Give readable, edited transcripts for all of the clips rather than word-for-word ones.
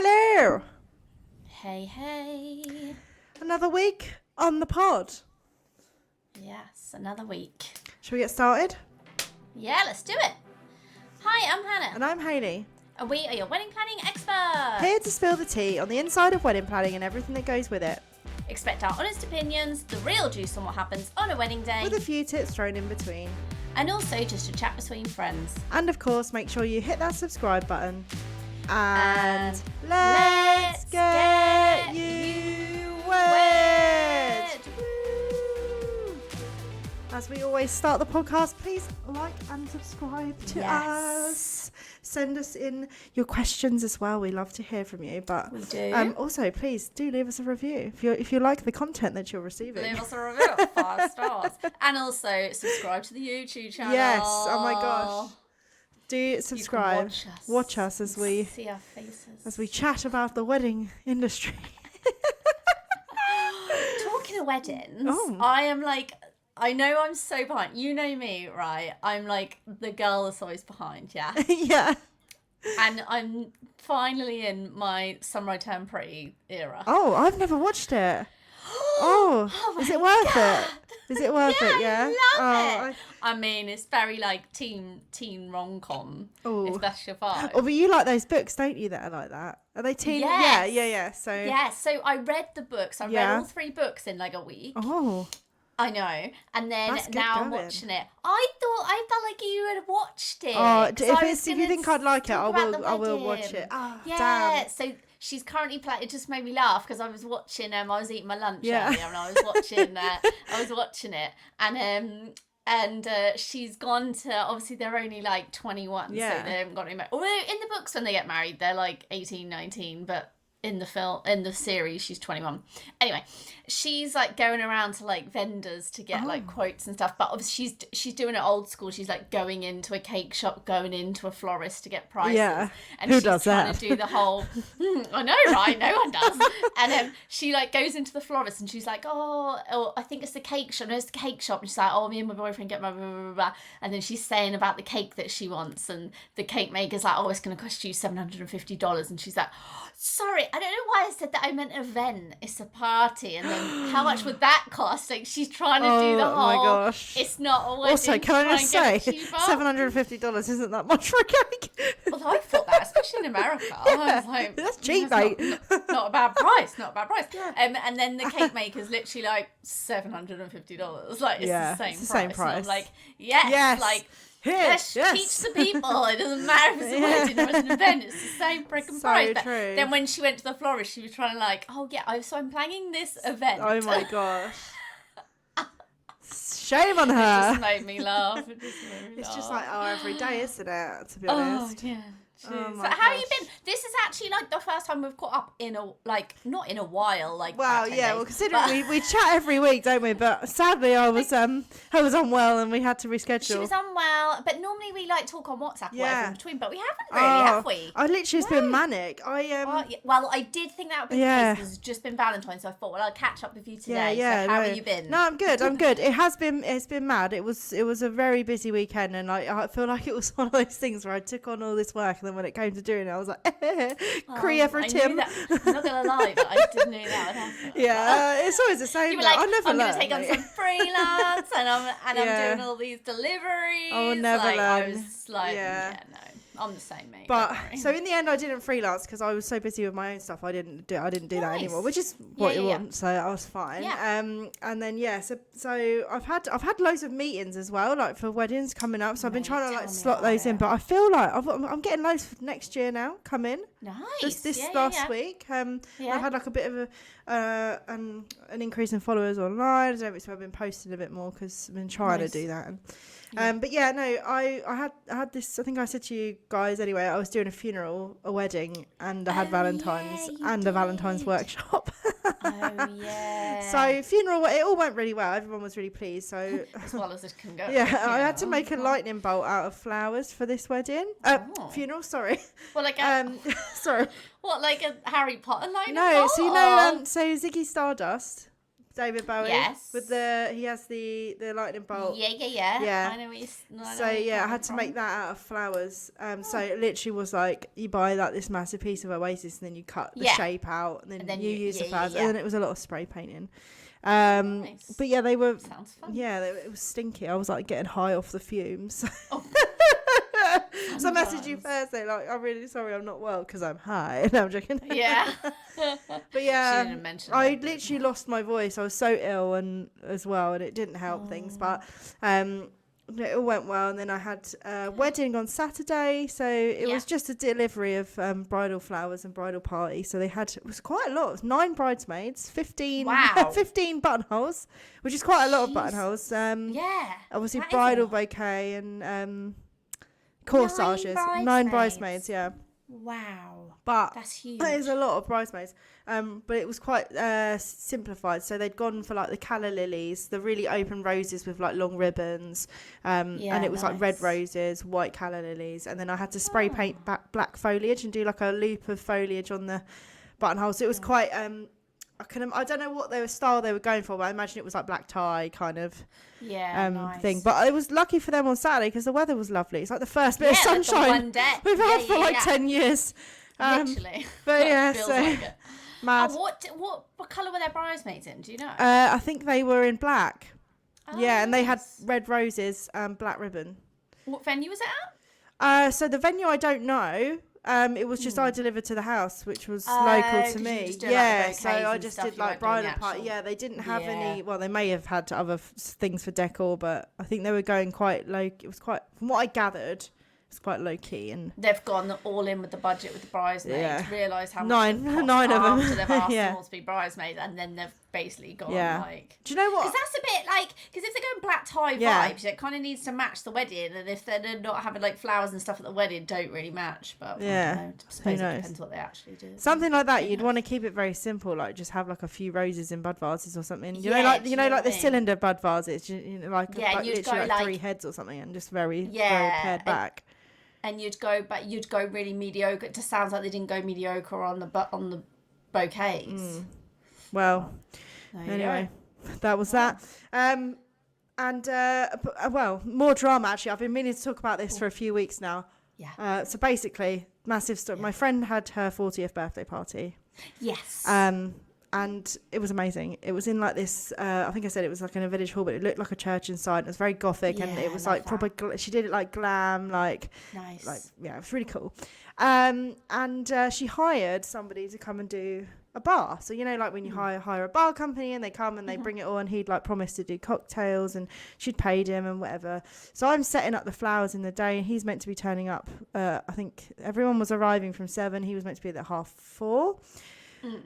Hello. Hey. Another week on the pod. Yes, another week. Shall we get started? Yeah, let's do it. Hi, I'm Hannah. And I'm Hayley. And we are your wedding planning experts. Here to spill the tea on the inside of wedding planning and everything that goes with it. Expect our honest opinions, the real juice on what happens on a wedding day. With a few tips thrown in between. And also just a chat between friends. And of course, make sure you hit that subscribe button. And let's get you wed. Woo. As we always start the podcast, please like and subscribe to us. Send us in your questions as well. We love to hear from you. But we do. Also, please do leave us a review if you like the content that you're receiving. Leave us a review, 5 stars. And also subscribe to the YouTube channel. Yes. Oh my gosh. Do subscribe. Watch us as we see our faces. As we chat about the wedding industry. Talking of weddings, I know I'm so behind. You know me, right? I'm like the girl that's always behind, yeah? Yeah. And I'm finally in my Summer I Turn Pretty era. Oh, I've never watched it. Oh is it worth it? Is it worth it? Yeah. I love it. I mean, it's very like teen rom-com. Oh. If that's your vibe. Oh, but you like those books, don't you? That are like that. Are they teen? Yes. Yeah. So I read the books. I read all 3 books in like a week. Oh. I know. And then now I'm watching it. I felt like you had watched it. Oh, if you think I'd like it, I will watch it. Oh, yeah. Damn. So she's currently playing. It just made me laugh because I was watching. I was eating my lunch earlier, and I was watching it, and she's gone to. Obviously, they're only like 21, so they haven't got any. Although in the books when they get married, they're like 18, 19, but. In the series, she's 21. Anyway, she's like going around to like vendors to get like quotes and stuff. But obviously, she's doing it old school. She's like going into a cake shop, going into a florist to get prices. Yeah, and who does that? She's trying to do the whole. I know, right? No one does. And she like goes into the florist and she's like, oh, I think it's the cake shop. No, it's the cake shop. And she's like, oh, me and my boyfriend get my blah, blah, blah, blah. And then she's saying about the cake that she wants, and the cake maker's like, oh, it's going to cost you $750. And she's like, sorry, I don't know why I said that. I meant event. It's a party. And then how much would that cost? Like, she's trying to do the whole. Oh my gosh. It's not a wedding. Also, can I just say, $750 isn't that much for a cake? Well, I thought that, especially in America. Yeah. I was like, that's cheap, mate. Not a bad price. Not a bad price. Yeah. And then the cake maker's literally like $750. Like, it's the same price. And I'm like, yes. Like, let's teach the people. It doesn't matter if it's a wedding or it's an event. It's the same freaking price. But then when she went to the florist, she was trying to like, so I'm planning this event. Oh my gosh. Shame on her. It just made me laugh. It's just like every day, isn't it? To be honest. Oh yeah. Oh so how have you been? This is actually like the first time we've caught up in not in a while. Like considering we chat every week, don't we? But sadly, I was unwell and we had to reschedule. She was unwell, but normally we like talk on WhatsApp whatever in between, but we haven't really, have we? I literally it's been manic. Well, I did think that would be the case because it's just been Valentine's, so I thought, well, I'll catch up with you today. So how have you been? No, I'm good. It's been mad. It was a very busy weekend, and I feel like it was one of those things where I took on all this work, and then when it came to doing it, I was like, Cree for Tim. I'm not gonna lie, but I didn't know that would happen. Yeah, it's always the same. You were like, I'm gonna take on some freelance, and I'm doing all these deliveries. I will never learn. I was like, no. I'm the same, mate. But so in the end, I didn't freelance because I was so busy with my own stuff. I didn't do that anymore, which is what you want. So I was fine. Yeah. And then so I've had loads of meetings as well, like for weddings coming up. So I've been trying to like slot those in, but I feel like I'm getting loads for next year now. Come in. Nice. This last week. I've had like a bit of an increase in followers online. I don't know if I've been posting a bit more because I've been trying to do that. But I had this. I think I said to you guys anyway. I was doing a wedding, and I had Valentine's and a Valentine's workshop. So funeral, it all went really well. Everyone was really pleased. So as well as it can go. Yeah, I had to make a lightning bolt out of flowers for this wedding. Funeral, sorry. Well, like sorry. What, like a Harry Potter lightning bolt? No, so so Ziggy Stardust. David Bowie. Yes. With he has the lightning bolt. Yeah. I know what you're I had to make that out of flowers. So it literally was like you buy like this massive piece of Oasis and then you cut the shape out and then you use the flowers and then it was a lot of spray painting. Nice. But yeah, they were. Sounds fun. Yeah, it was stinky. I was like getting high off the fumes. So I messaged you Thursday, like, I'm really sorry I'm not well because I'm high. No, I'm joking. Yeah. But yeah, She didn't mention I that, literally lost my voice. I was so ill and it didn't help things. But it all went well. And then I had a wedding on Saturday. So it was just a delivery of bridal flowers and bridal party. So it was quite a lot. It was 9 bridesmaids, 15 buttonholes, which is quite a lot of buttonholes. Obviously bridal bouquet and corsages. 9 bridesmaids, yeah. Wow. But that's huge. That is a lot of bridesmaids. But it was quite simplified. So they'd gone for like the calla lilies, the really open roses with like long ribbons. And it was like red roses, white calla lilies. And then I had to spray paint back black foliage and do like a loop of foliage on the buttonhole. So it was quite I don't know what style they were going for, but I imagine it was like black tie kind of thing. But I was lucky for them on Saturday because the weather was lovely. It's like the first bit of sunshine we've had for 10 years. Literally. But yeah, feels so like it. mad. What colour were their bridesmaids in? Do you know? I think they were in black. Yeah, and they had nice. red roses and black ribbon. What venue was it at? So the venue I don't know. It was just I delivered to the house, which was local to me. Yeah, so I just did like bridal party. Yeah, they didn't have any. Well, they may have had other things for decor, but I think they were going quite low. It was quite, from what I gathered, it's quite low key, and they've gone all in with the budget with the bridesmaids. Yeah. Realised how much nine of them. After they've asked them all to be bridesmaids, and then they've basically gone like. Do you know what? Because that's a bit like because if they're going black tie vibes, it kind of needs to match the wedding, and if they're not having like flowers and stuff at the wedding, don't really match. But I don't know, I suppose it depends what they actually do. Something like that, you'd want to keep it very simple, like just have like a few roses in bud vases or something. You know, like the cylinder bud vases, like you'd go like 3 heads or something, and just very pared back. And you'd go really mediocre. It just sounds like they didn't go mediocre on the bouquets. Well, anyway, that was that. More drama actually. I've been meaning to talk about this for a few weeks now. Yeah. So basically, massive story. Yeah. My friend had her 40th birthday party. Yes. And it was amazing. It was in like this, I think I said it was like in a village hall, but it looked like a church inside. It was very gothic and it was like proper, she did it like glam, like, nice. Like, yeah, it was really cool. And she hired somebody to come and do a bar. So, you know, like when you hire a bar company and they come and they bring it all, and he'd like promised to do cocktails and she'd paid him and whatever. So I'm setting up the flowers in the day and he's meant to be turning up. I think everyone was arriving from 7. He was meant to be there at 3:30.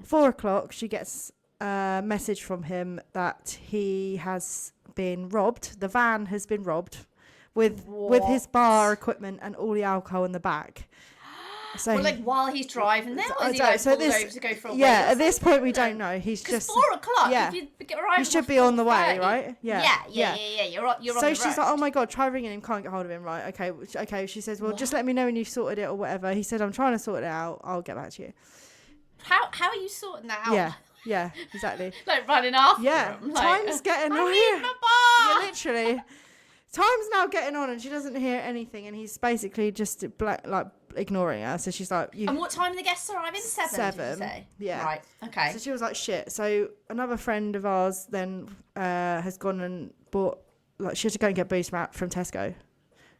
4 o'clock, she gets a message from him that he has been robbed. The van has been robbed with his bar equipment and all the alcohol in the back. So like while he's driving there, or is he like pulled over to go for a yeah, at this point we don't know. He's just 4 o'clock. Yeah, if you arrive, he should be on the way, right? Yeah. You're on the road. So she's like, oh my god, try ringing him, can't get hold of him, right? Okay. She says, well, just let me know when you've sorted it or whatever. He said, I'm trying to sort it out. I'll get back to you. How are you sorting that out? Yeah, exactly. Like running after him. Like, time's getting on. I need my bar. Yeah, literally. Time's now getting on and she doesn't hear anything and he's basically just ignoring her. So she's like... And what time are the guests arriving? 7, did you say? Yeah. Right, okay. So she was like, shit. So another friend of ours then has gone and bought... Like, she had to go and get booze from Tesco.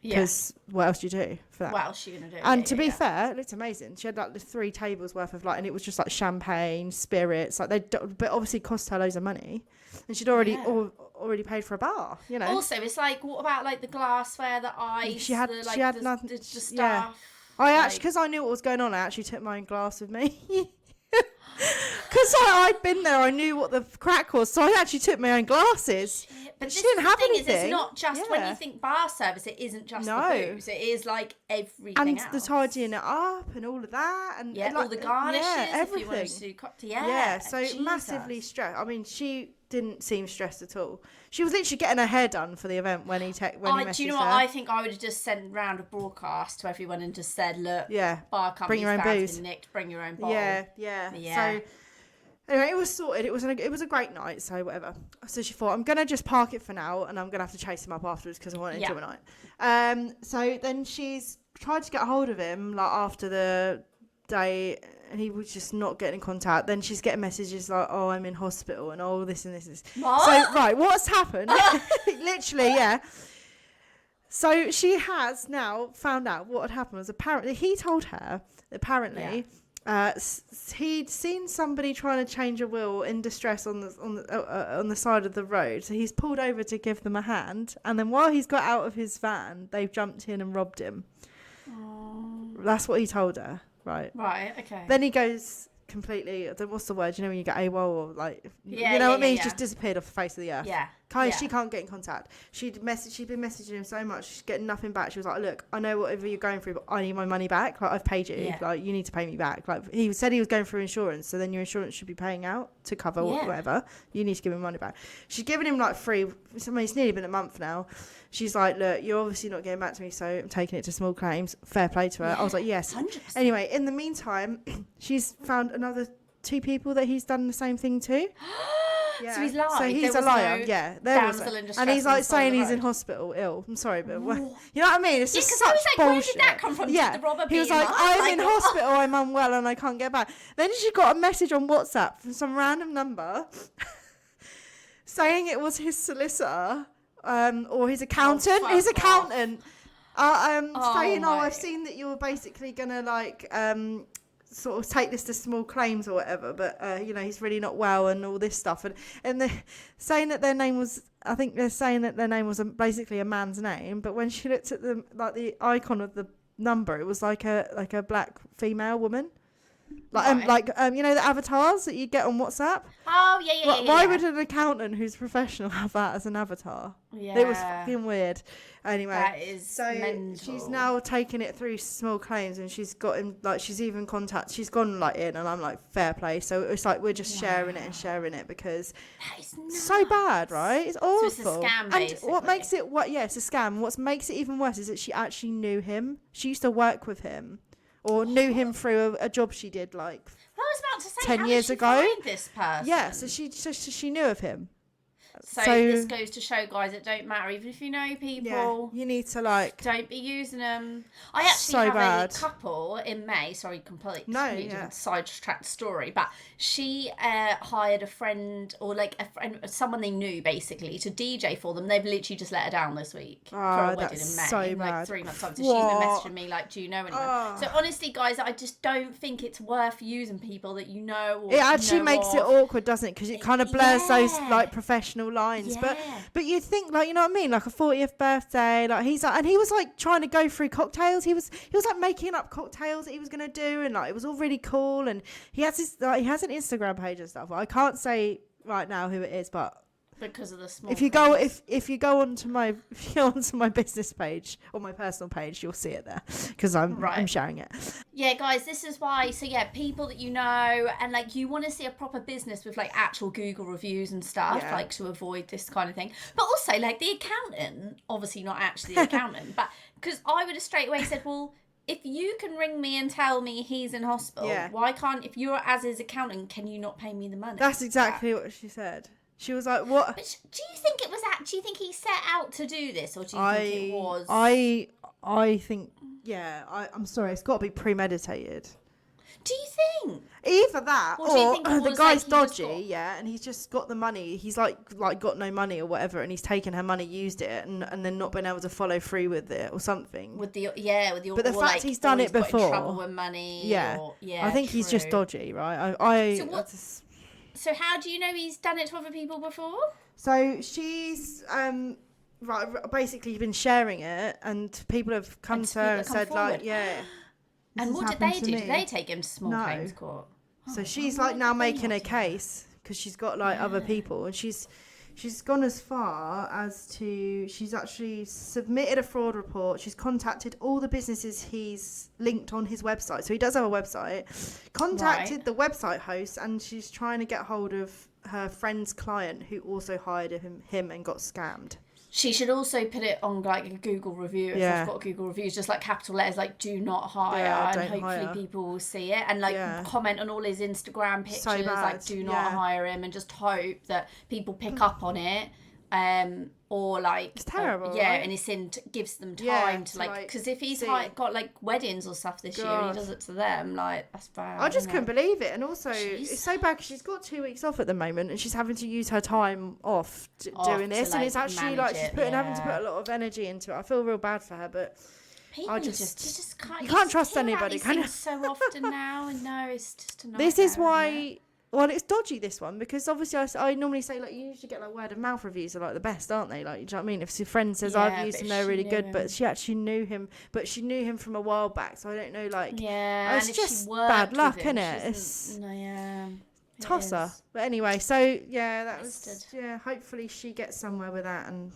Because what else do you do for that? What else are you going to do? And to be fair, it looked amazing. She had like 3 tables worth of like, and it was just like champagne, spirits. Like but obviously cost her loads of money, and she'd already paid for a bar. You know. Also, it's like, what about like the glassware, the ice? She had nothing. The stuff. Yeah. I actually, because I knew what was going on, I actually took my own glass with me. Because I'd been there, I knew what the crack was, so I actually took my own glasses. But she didn't have anything. It's not just when you think bar service, it isn't just the booze. It is like everything and else. The tidying it up and all of that, and like, all the garnishes. Everything. If you wanted to do so Jesus. Massively stressed. I mean, she didn't seem stressed at all. She was literally getting her hair done for the event when he messaged do you know what? I think I would have just sent round a broadcast to everyone and just said, look, bar company's been nicked, bring your own bottle. Yeah. So Anyway, it was sorted. It was a great night, so whatever. So she thought, I'm going to just park it for now, and I'm going to have to chase him up afterwards because I want to enjoy the night. So then she's tried to get a hold of him, like, after the day, and he was just not getting in contact. Then she's getting messages like, oh, I'm in hospital, and all this and this and this. What? So, right, what's happened? Literally, yeah. So she has now found out what had happened was apparently he told her, he'd seen somebody trying to change a will in distress on the side of the road, so he's pulled over to give them a hand, and then while he's got out of his van, they've jumped in and robbed him. That's what he told her, right? Okay. Then he goes completely, what's the word, you know, when you get AWOL, or like, you know what I mean? He's just disappeared off the face of the earth. She can't get in contact. She'd been messaging him so much, she's getting nothing back. She was like, look, I know whatever you're going through, but I need my money back. Like, I've paid you. Like, you need to pay me back. Like, he said he was going through insurance, so then your insurance should be paying out to cover whatever. You need to give him money back. She's given him like free, it's nearly been a month now. She's like, look, you're obviously not getting back to me, so I'm taking it to small claims. Fair play to her. I was like, yes. 100%. Anyway, in the meantime, she's found another 2 people that he's done the same thing to. So he's lying. So he's a liar. There was. And he's like saying he's in hospital ill. I'm sorry, but you know what I mean? It's just such bullshit. Where did that come from? Did the robber he was like, I'm in hospital, I'm unwell, and I can't get back. Then she got a message on WhatsApp from some random number saying it was his solicitor or his accountant. His accountant saying, I've seen that you're basically gonna like sort of take this to small claims or whatever, but you know, he's really not well and all this stuff, and they're saying that their name was, I think they're saying that their name was basically a man's name, but when she looked at the icon of the number, it was like a black female woman. Like you know, the avatars that you get on WhatsApp. Oh yeah. Why would an accountant who's professional have that as an avatar? Yeah, it was fucking weird. Anyway, that is mental. She's now taking it through small claims, and she's got him, like, she's even she's gone like in, and I'm like, fair play. So it's like we're just sharing it because it's so bad, right? It's awful. So it's a scam, basically. And what makes it it's a scam. What makes it even worse is that she actually knew him. She used to work with him. Or knew him through a job she did like I was about to say, 10 years ago. Find this person? Yeah, so she knew of him. So this goes to show, guys, it don't matter. Even if you know people, you need to like don't be using them. I actually have a couple in May. Sorry, completely sidetracked story. But she hired a friend or like someone they knew basically to DJ for them. They've literally just let her down this week for a wedding in May. So in like bad. 3 months time. So she's been messaging me like, do you know anyone? So honestly, guys, I just don't think it's worth using people that you know. Or it actually makes it awkward, doesn't it? Because it kind of blurs those like professional lines. But you think, like, you know what I mean, like a 40th birthday, like he's like, and he was like trying to go through cocktails. He was like making up cocktails that he was gonna do, and like it was all really cool. And he has an Instagram page and stuff. I can't say right now who it is, but because of the small. If you go onto my business page or my personal page, you'll see it there because I'm sharing it. Yeah, guys, this is why. So yeah, people that you know, and like you want to see a proper business with like actual Google reviews and stuff, like to avoid this kind of thing. But also like the accountant, obviously not actually the accountant, but because I would have straight away said, well, if you can ring me and tell me he's in hospital, why can't, if you're as his accountant, can you not pay me the money? That's exactly what she said. She was like, "What?" But do you think it was that? Do you think he set out to do this, or do you think it was? I think, I'm sorry, it's got to be premeditated. Do you think? Either that, or the guy's like dodgy, and he's just got the money. He's like got no money or whatever, and he's taken her money, used it, and then not been able to follow through with it or something. But the fact like, he's done it before. Got in trouble with money. I think he's just dodgy, right? So how do you know he's done it to other people before? So she's basically been sharing it, and people have come to her and said forward. And what did they do? Did they take him to small claims court? So she's like now making a case because she's got like other people, and she's gone as far as to, she's actually submitted a fraud report. She's contacted all the businesses he's linked on his website. So he does have a website. Contacted the website host, and she's trying to get hold of her friend's client who also hired him and got scammed. She should also put it on like a Google review if I've got Google reviews, just like capital letters, like do not hire, and hopefully hire. People will see it, and like comment on all his Instagram pictures, like do not hire him, and just hope that people pick up on it. Or like it's terrible, right? And it's gives them time to like, because if he's got like weddings or stuff this year and he does it to them, like that's bad. I just couldn't believe it. And also it's so bad because she's got 2 weeks off at the moment and she's having to use her time off doing this, and it's actually like she's having to put a lot of energy into it. I feel real bad for her, but people just can't, you can't trust anybody, can you? So often now, and no, it's just a nightmare. This is why. Well, it's dodgy, this one, because obviously I normally say, like, you usually get, like, word of mouth reviews are, like, the best, aren't they? Like, do you know what I mean? If your friend says, I've used them, they're really good, but she actually knew him, but she knew him from a while back, so I don't know, like, it's just bad luck, isn't it? It's tosser. But anyway, so that was hopefully she gets somewhere with that, and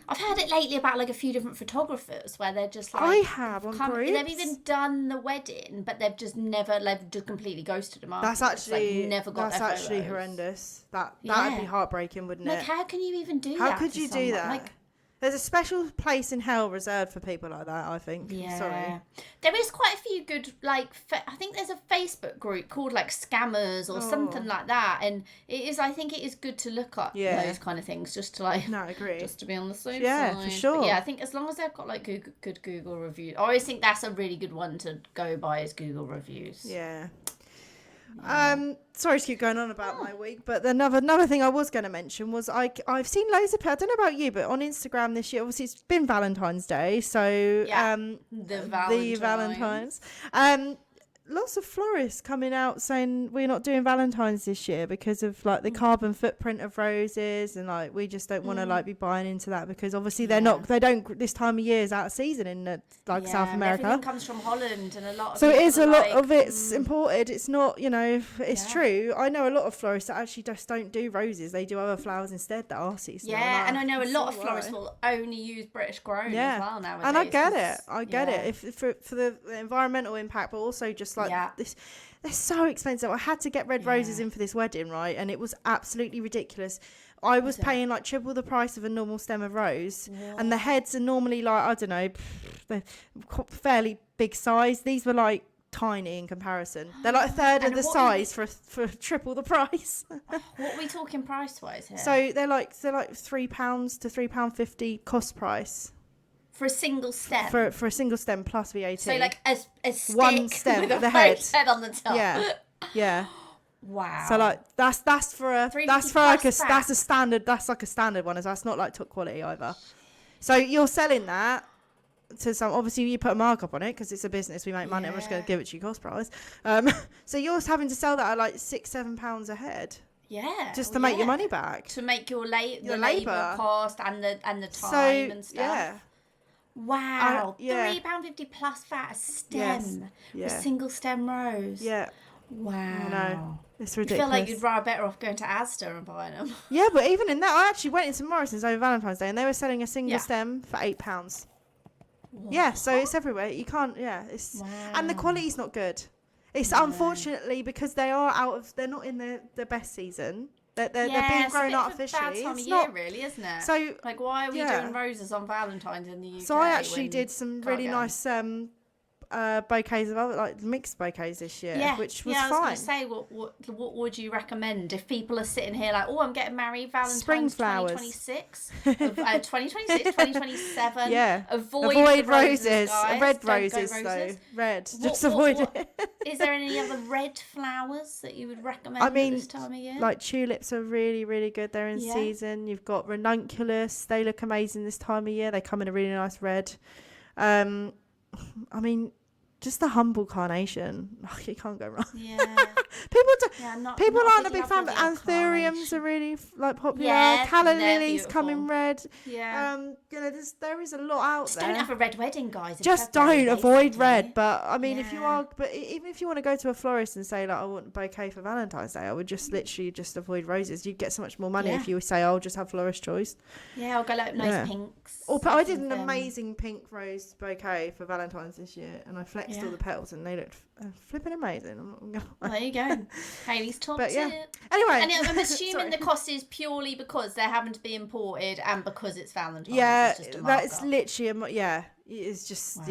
I've heard it lately about like a few different photographers where they're just like, I have on groups. They've even done the wedding, but they've just completely ghosted them after. That's actually never got that's their actually photos. Horrendous. That would be heartbreaking, wouldn't it? Like, how can you even do that? How could you do that? Like, there's a special place in hell reserved for people like that, I think. Yeah. Sorry. There is quite a few good, like, I think there's a Facebook group called, like, Scammers or something like that. And I think it is good to look at those kind of things, just to, like... No, I agree. Just to be on the safe side. Yeah, for sure. But I think as long as they've got, like, good Google reviews. I always think that's a really good one to go by, is Google reviews. Yeah. Sorry to keep going on about my week, but another thing I was going to mention was I've seen loads of, I don't know about you, but on Instagram this year, obviously it's been Valentine's Day, so the Valentines, lots of florists coming out saying we're not doing Valentine's this year because of like the carbon footprint of roses, and like we just don't want to like be buying into that, because obviously they don't this time of year is out of season in South America. Everything comes from Holland, and a lot of so it is a lot of it's imported. It's not, it's true. I know a lot of florists that actually just don't do roses, they do other flowers instead that are seasonal. And I know a lot of florists will only use British grown as well nowadays. And I get it if for the environmental impact, but also just like this, they're so expensive. I had to get red roses in for this wedding, right, and it was absolutely ridiculous. I was paying like triple the price of a normal stem of rose, and the heads are normally like, I don't know, they're fairly big size. These were like tiny in comparison. They're like a third of the size for triple the price. What are we talking price wise here? So they're like £3 to £3.50 cost price. For a single stem? For a single stem plus VAT. So like a stick one stem with the a head on the top. Yeah. Wow. So like that's like a standard one, as that's not like top quality either. So you're selling that to some, obviously you put a markup on it because it's a business, we make money. I'm just going to give it to you cost price. So you're having to sell that at like £6-7 a head. Yeah. Just to make your money back. To make your labour cost and the time and stuff. Yeah. Wow, £3.50 plus VAT a stem, a single stem rose. Yeah. Wow. I know. It's ridiculous. I feel like you'd rather better off going to Asda and buying them. Yeah, but even in that, I actually went into Morrison's over Valentine's Day and they were selling a single stem for £8. What? Yeah, so it's everywhere. You can't. And the quality's not good. It's unfortunately because they're not in the best season. They're being grown artificially. It's a bad time of year, really, isn't it? So, like, why are we doing roses on Valentine's in the UK? So I actually did some really nice bouquets of other, like mixed bouquets this year, which was fine. I was going to say, what would you recommend if people are sitting here like, I'm getting married Valentine's spring flowers. 2026, 2027. Yeah. Avoid roses, guys. Red roses though. Red. Just avoid it. Is there any other red flowers that you would recommend this time of year? Like tulips are really, really good. They're in season. You've got ranunculus. They look amazing this time of year. They come in a really nice red. I mean, just the humble carnation. Oh, you can't go wrong. Yeah. People aren't a big fan, but anthuriums are really like popular. Yeah, Calla lilies come in red. Yeah. There is a lot out just there. Don't have a red wedding, guys. Just don't avoid red. But I mean, even if you want to go to a florist and say like, I want a bouquet for Valentine's Day, I would just literally avoid roses. You'd get so much more money if you say, I'll just have florist choice. Yeah, I'll go like nice pinks. I did an amazing pink rose bouquet for Valentine's this year, and I flexed all the petals, and they looked flipping amazing. There you go. Hayley's top tip. Anyway. And I'm assuming the cost is purely because they're having to be imported and because it's Valentine's. Yeah, it's just a that's literally, it's just,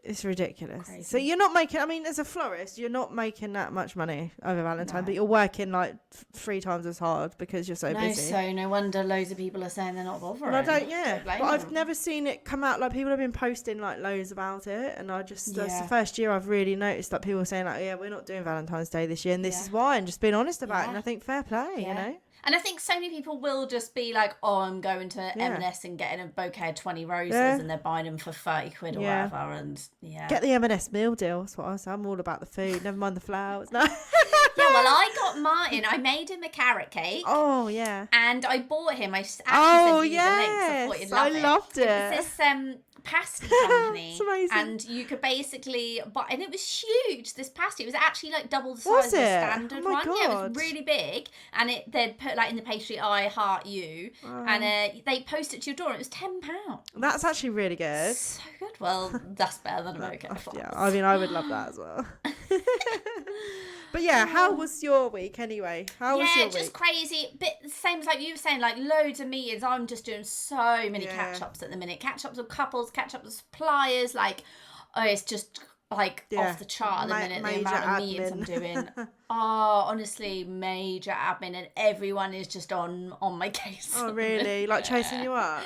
it's ridiculous. Crazy. So you're not making, I mean, as a florist, you're not making that much money over Valentine's, but you're working like 3 times as hard because you're so busy. So no wonder loads of people are saying they're not bothering. And but I've never seen it come out, like people have been posting like loads about it, and I just, that's the first year I've really noticed that people are saying like, we're not doing Valentine's Day this year, and this is why, and just being honest about it, and I think fair play, you know? And I think so many people will just be like, oh, I'm going to M&S and getting a bouquet of 20 roses and they're buying them for 30 quid or whatever. And get the M&S meal deal. That's what I say. I'm all about the food. Never mind the flowers. No. Well, I got Martin. I made him a carrot cake. Oh, yeah. And I bought him. I actually sent you the links. I thought you'd love it. I loved it. It was this pasty company. It's amazing. And you could basically buy, and it was huge, this pasty. It was actually like double the size of the standard one. God. Yeah, it was really big. And they'd put like in the pastry, I heart you. And they post it to your door, and it was £10. That's actually really good. So good. Well, that's better than a bouquet. Yeah, I mean, I would love that as well. But yeah, how was your week anyway? How was your week? Yeah, just crazy. Bit same as like you were saying, like loads of meetings. I'm just doing so many catch-ups at the minute. Catch-ups with couples, catch-ups with suppliers. Like, it's just like off the chart at the minute, the amount of meetings I'm doing. Honestly, major admin, and everyone is just on my case. Oh, really? Like chasing you up?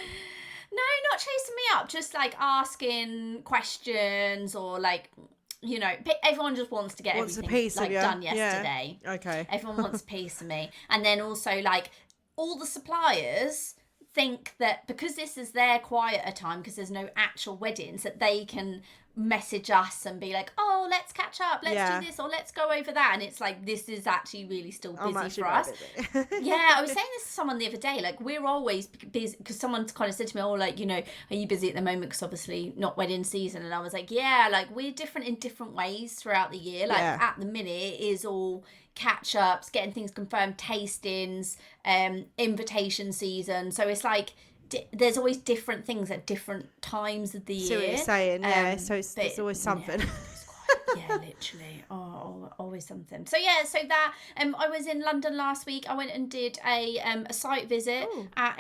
No, not chasing me up. Just like asking questions or like... You know, everyone just wants to get everything done yesterday. Yeah. Okay. Everyone wants a piece of me. And then also, like, all the suppliers think that because this is their quieter time, because there's no actual weddings, that they can message us and be like, oh, let's catch up, let's do this, or let's go over that. And it's like, this is actually really still busy for us. Yeah, I was saying this to someone the other day, like, we're always busy, because someone kind of said to me, oh, like, you know, are you busy at the moment, because obviously not wedding season? And I was like, yeah, like, we're different in different ways throughout the year. Like, at the minute, it is all catch-ups, getting things confirmed, tastings, invitation season. So it's like, there's always different things at different times of the year. See what you're saying, so it's always something. Yeah, literally. Oh, always something. So yeah, so that I was in London last week. I went and did a site visit at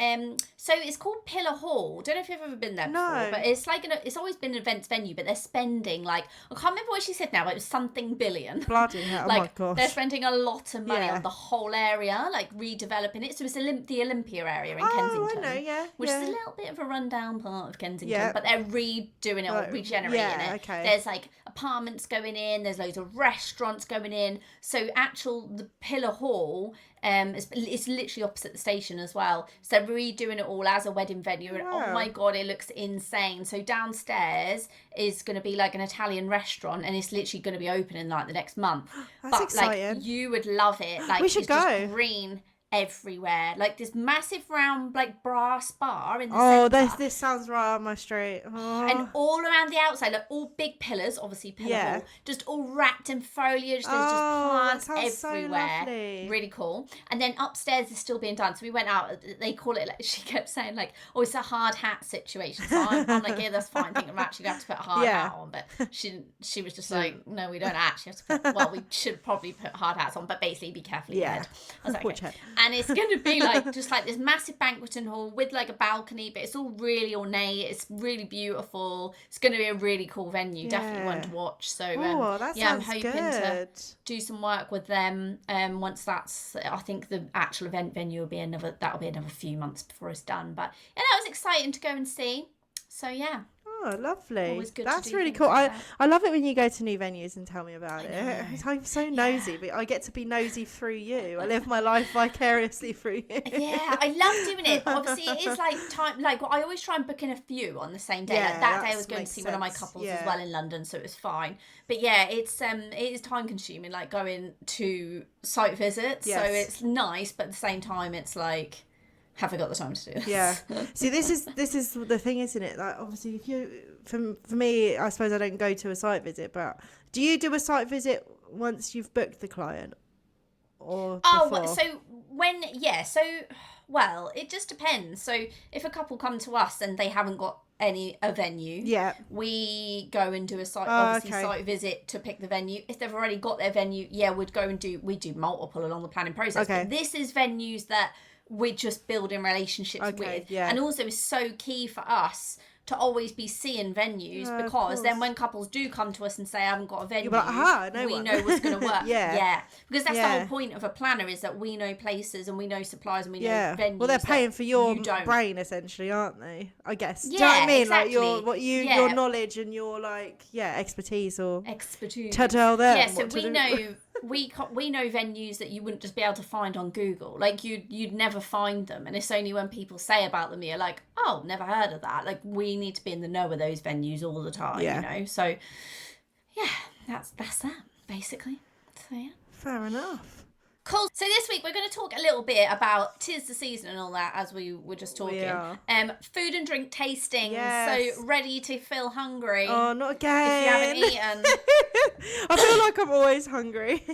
so it's called Pillar Hall. Don't know if you've ever been there before, but it's like it's always been an events venue, but they're spending like, I can't remember what she said now, but it was something billion. Bloody hell! Like, oh my gosh. They're spending a lot of money on the whole area, like redeveloping it. So it's the Olympia area in Kensington. I know, which is a little bit of a rundown part of Kensington, but they're redoing it or regenerating it. Okay. There's like apartments going in, there's loads of restaurants going in. So the Pillar Hall it's literally opposite the station as well. So they're redoing it all as a wedding venue, and oh my god, it looks insane. So downstairs is going to be like an Italian restaurant, and it's literally going to be open in like the next month. That's exciting. Like, you would love it. Like, we should go. Just green everywhere, like this massive round like brass bar in the centre. This sounds right on my street. And all around the outside, like all big pillars, obviously Pillar Hall, just all wrapped in foliage. There's just plants everywhere. So really cool. And then upstairs is still being done, so we went out. They call it, like, she kept saying like, oh, it's a hard hat situation. So I'm like, yeah, that's fine. I think I'm actually going to have to put a hard hat on, but she was just like, no, we don't actually have to put, well, we should probably put hard hats on, but basically be careful. I was like, okay. And it's going to be like just like this massive banqueting hall with like a balcony, but it's all really ornate. It's really beautiful. It's going to be a really cool venue. Definitely one to watch. So I'm hoping to do some work with them. Once that's, I think the actual event venue will be another few months before it's done. But yeah, that was exciting to go and see. So yeah. Oh, lovely. That's really cool. I love it when you go to new venues and tell me about it. I'm so nosy, but I get to be nosy through you. I live my life vicariously through you. Yeah, I love doing it. Obviously, it is like time. Like, I always try and book in a few on the same day. Like that day, I was going to see one of my couples as well in London, so it was fine. But yeah, it is time consuming, like going to site visits. Yes. So it's nice, but at the same time, it's like, have I got the time to do this? Yeah. See, this is the thing, isn't it? Like, obviously, if you, for me, I suppose I don't go to a site visit, but do you do a site visit once you've booked the client, or before? Well, it just depends. So if a couple come to us and they haven't got a venue. Yeah. We go and do a site site visit to pick the venue. If they've already got their venue, we do multiple along the planning process. Okay. But this is venues that we're just building relationships with. Yeah. And also it's so key for us to always be seeing venues, because then when couples do come to us and say, I haven't got a venue, we know what's going to work. Yeah. Because that's the whole point of a planner, is that we know places and we know suppliers and we know venues. Well, they're paying for your brain, essentially, aren't they? I guess. Do you know what I mean? Exactly. Like your knowledge and your expertise to tell them. Yeah, so we know we know venues that you wouldn't just be able to find on Google. Like you'd never find them, and it's only when people say about them you're like, oh, never heard of that. Like, we need to be in the know of those venues all the time, you know. So yeah, that's that basically. So yeah, fair enough. Cool. So this week we're going to talk a little bit about 'tis the season and all that, as we were just talking. Food and drink tasting. Yes. So ready to feel hungry. Oh, not again. If you haven't eaten. I feel like I'm always hungry.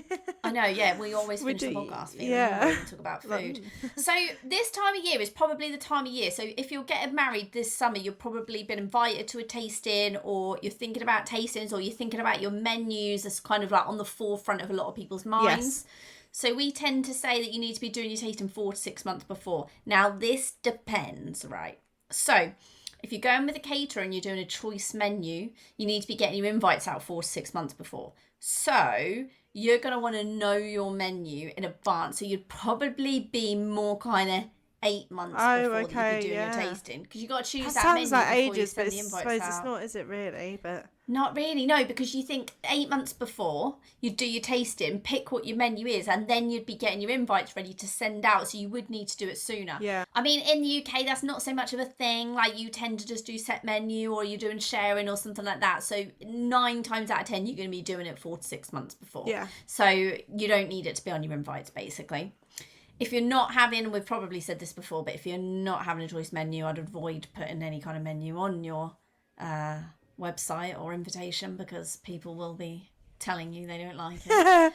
I know, yeah. We always finish the podcast feeling hungry and talk about food. So this time of year is probably the time of year. So if you're getting married this summer, you've probably been invited to a tasting, or you're thinking about tastings, or you're thinking about your menus. That's kind of like on the forefront of a lot of people's minds. Yes. So we tend to say that you need to be doing your tasting 4 to 6 months before. Now, this depends, right? So if you're going with a caterer and you're doing a choice menu, you need to be getting your invites out 4 to 6 months before. So you're going to want to know your menu in advance. So you'd probably be more kind of 8 months before that you'd be doing your tasting. Because you've got to choose that menu sounds like before ages, you send but the I invites suppose out. it's not, is it really? But not really, no, because you think 8 months before you do your tasting, pick what your menu is, and then you'd be getting your invites ready to send out, so you would need to do it sooner. Yeah. I mean, in the UK, that's not so much of a thing. Like, you tend to just do set menu, or you're doing sharing or something like that. So 9 times out of 10, you're going to be doing it 4 to 6 months before. Yeah. So you don't need it to be on your invites, basically. If you're not having, we've probably said this before, but if you're not having a choice menu, I'd avoid putting any kind of menu on your website or invitation, because people will be telling you they don't like it.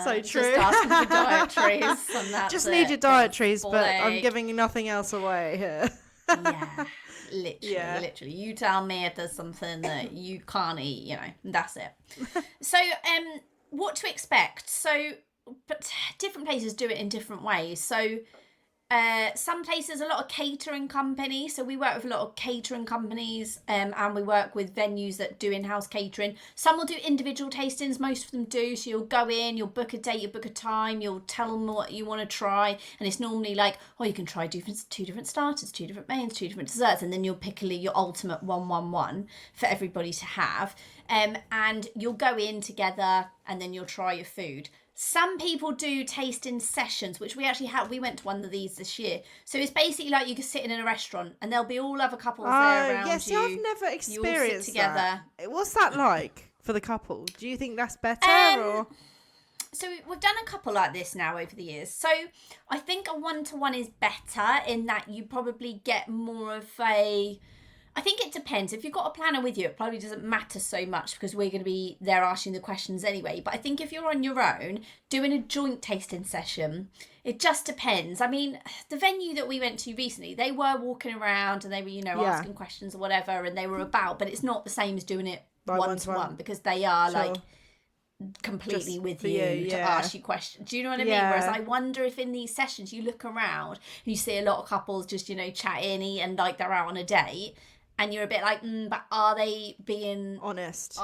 So true. Just asking for dietaries, and that's just need your dietaries, but I'm giving nothing else away here. Yeah, literally. You tell me if there's something that you can't eat, you know, that's it. So, what to expect? So, but different places do it in different ways. So some places, a lot of catering companies. So we work with a lot of catering companies, and we work with venues that do in-house catering. Some will do individual tastings. Most of them do. So you'll go in, you'll book a date, you'll book a time, you'll tell them what you want to try. And it's normally like, oh, you can try 2 different starters, 2 different mains, 2 different desserts. And then you'll pick your ultimate 1-1-1 for everybody to have. And you'll go in together, and then you'll try your food. Some people do tasting sessions, which we actually have. We went to one of these this year. So it's basically like you can sit in a restaurant, and there'll be all other couples there around you. Yes, I've never experienced together. That. What's that like for the couple? Do you think that's better? Or? So we've done a couple like this now over the years. So I think a 1-to-1 is better in that you probably get more of a... I think it depends. If you've got a planner with you, it probably doesn't matter so much, because we're going to be there asking the questions anyway. But I think if you're on your own, doing a joint tasting session, it just depends. I mean, the venue that we went to recently, they were walking around and they were, asking questions or whatever, and they were about, but it's not the same as doing it one-to-one, because they are like completely just with you to ask you questions. Do you know what I mean? Whereas I wonder if in these sessions you look around and you see a lot of couples just, chatting, eating like they're out on a date. And you're a bit like, but are they being honest?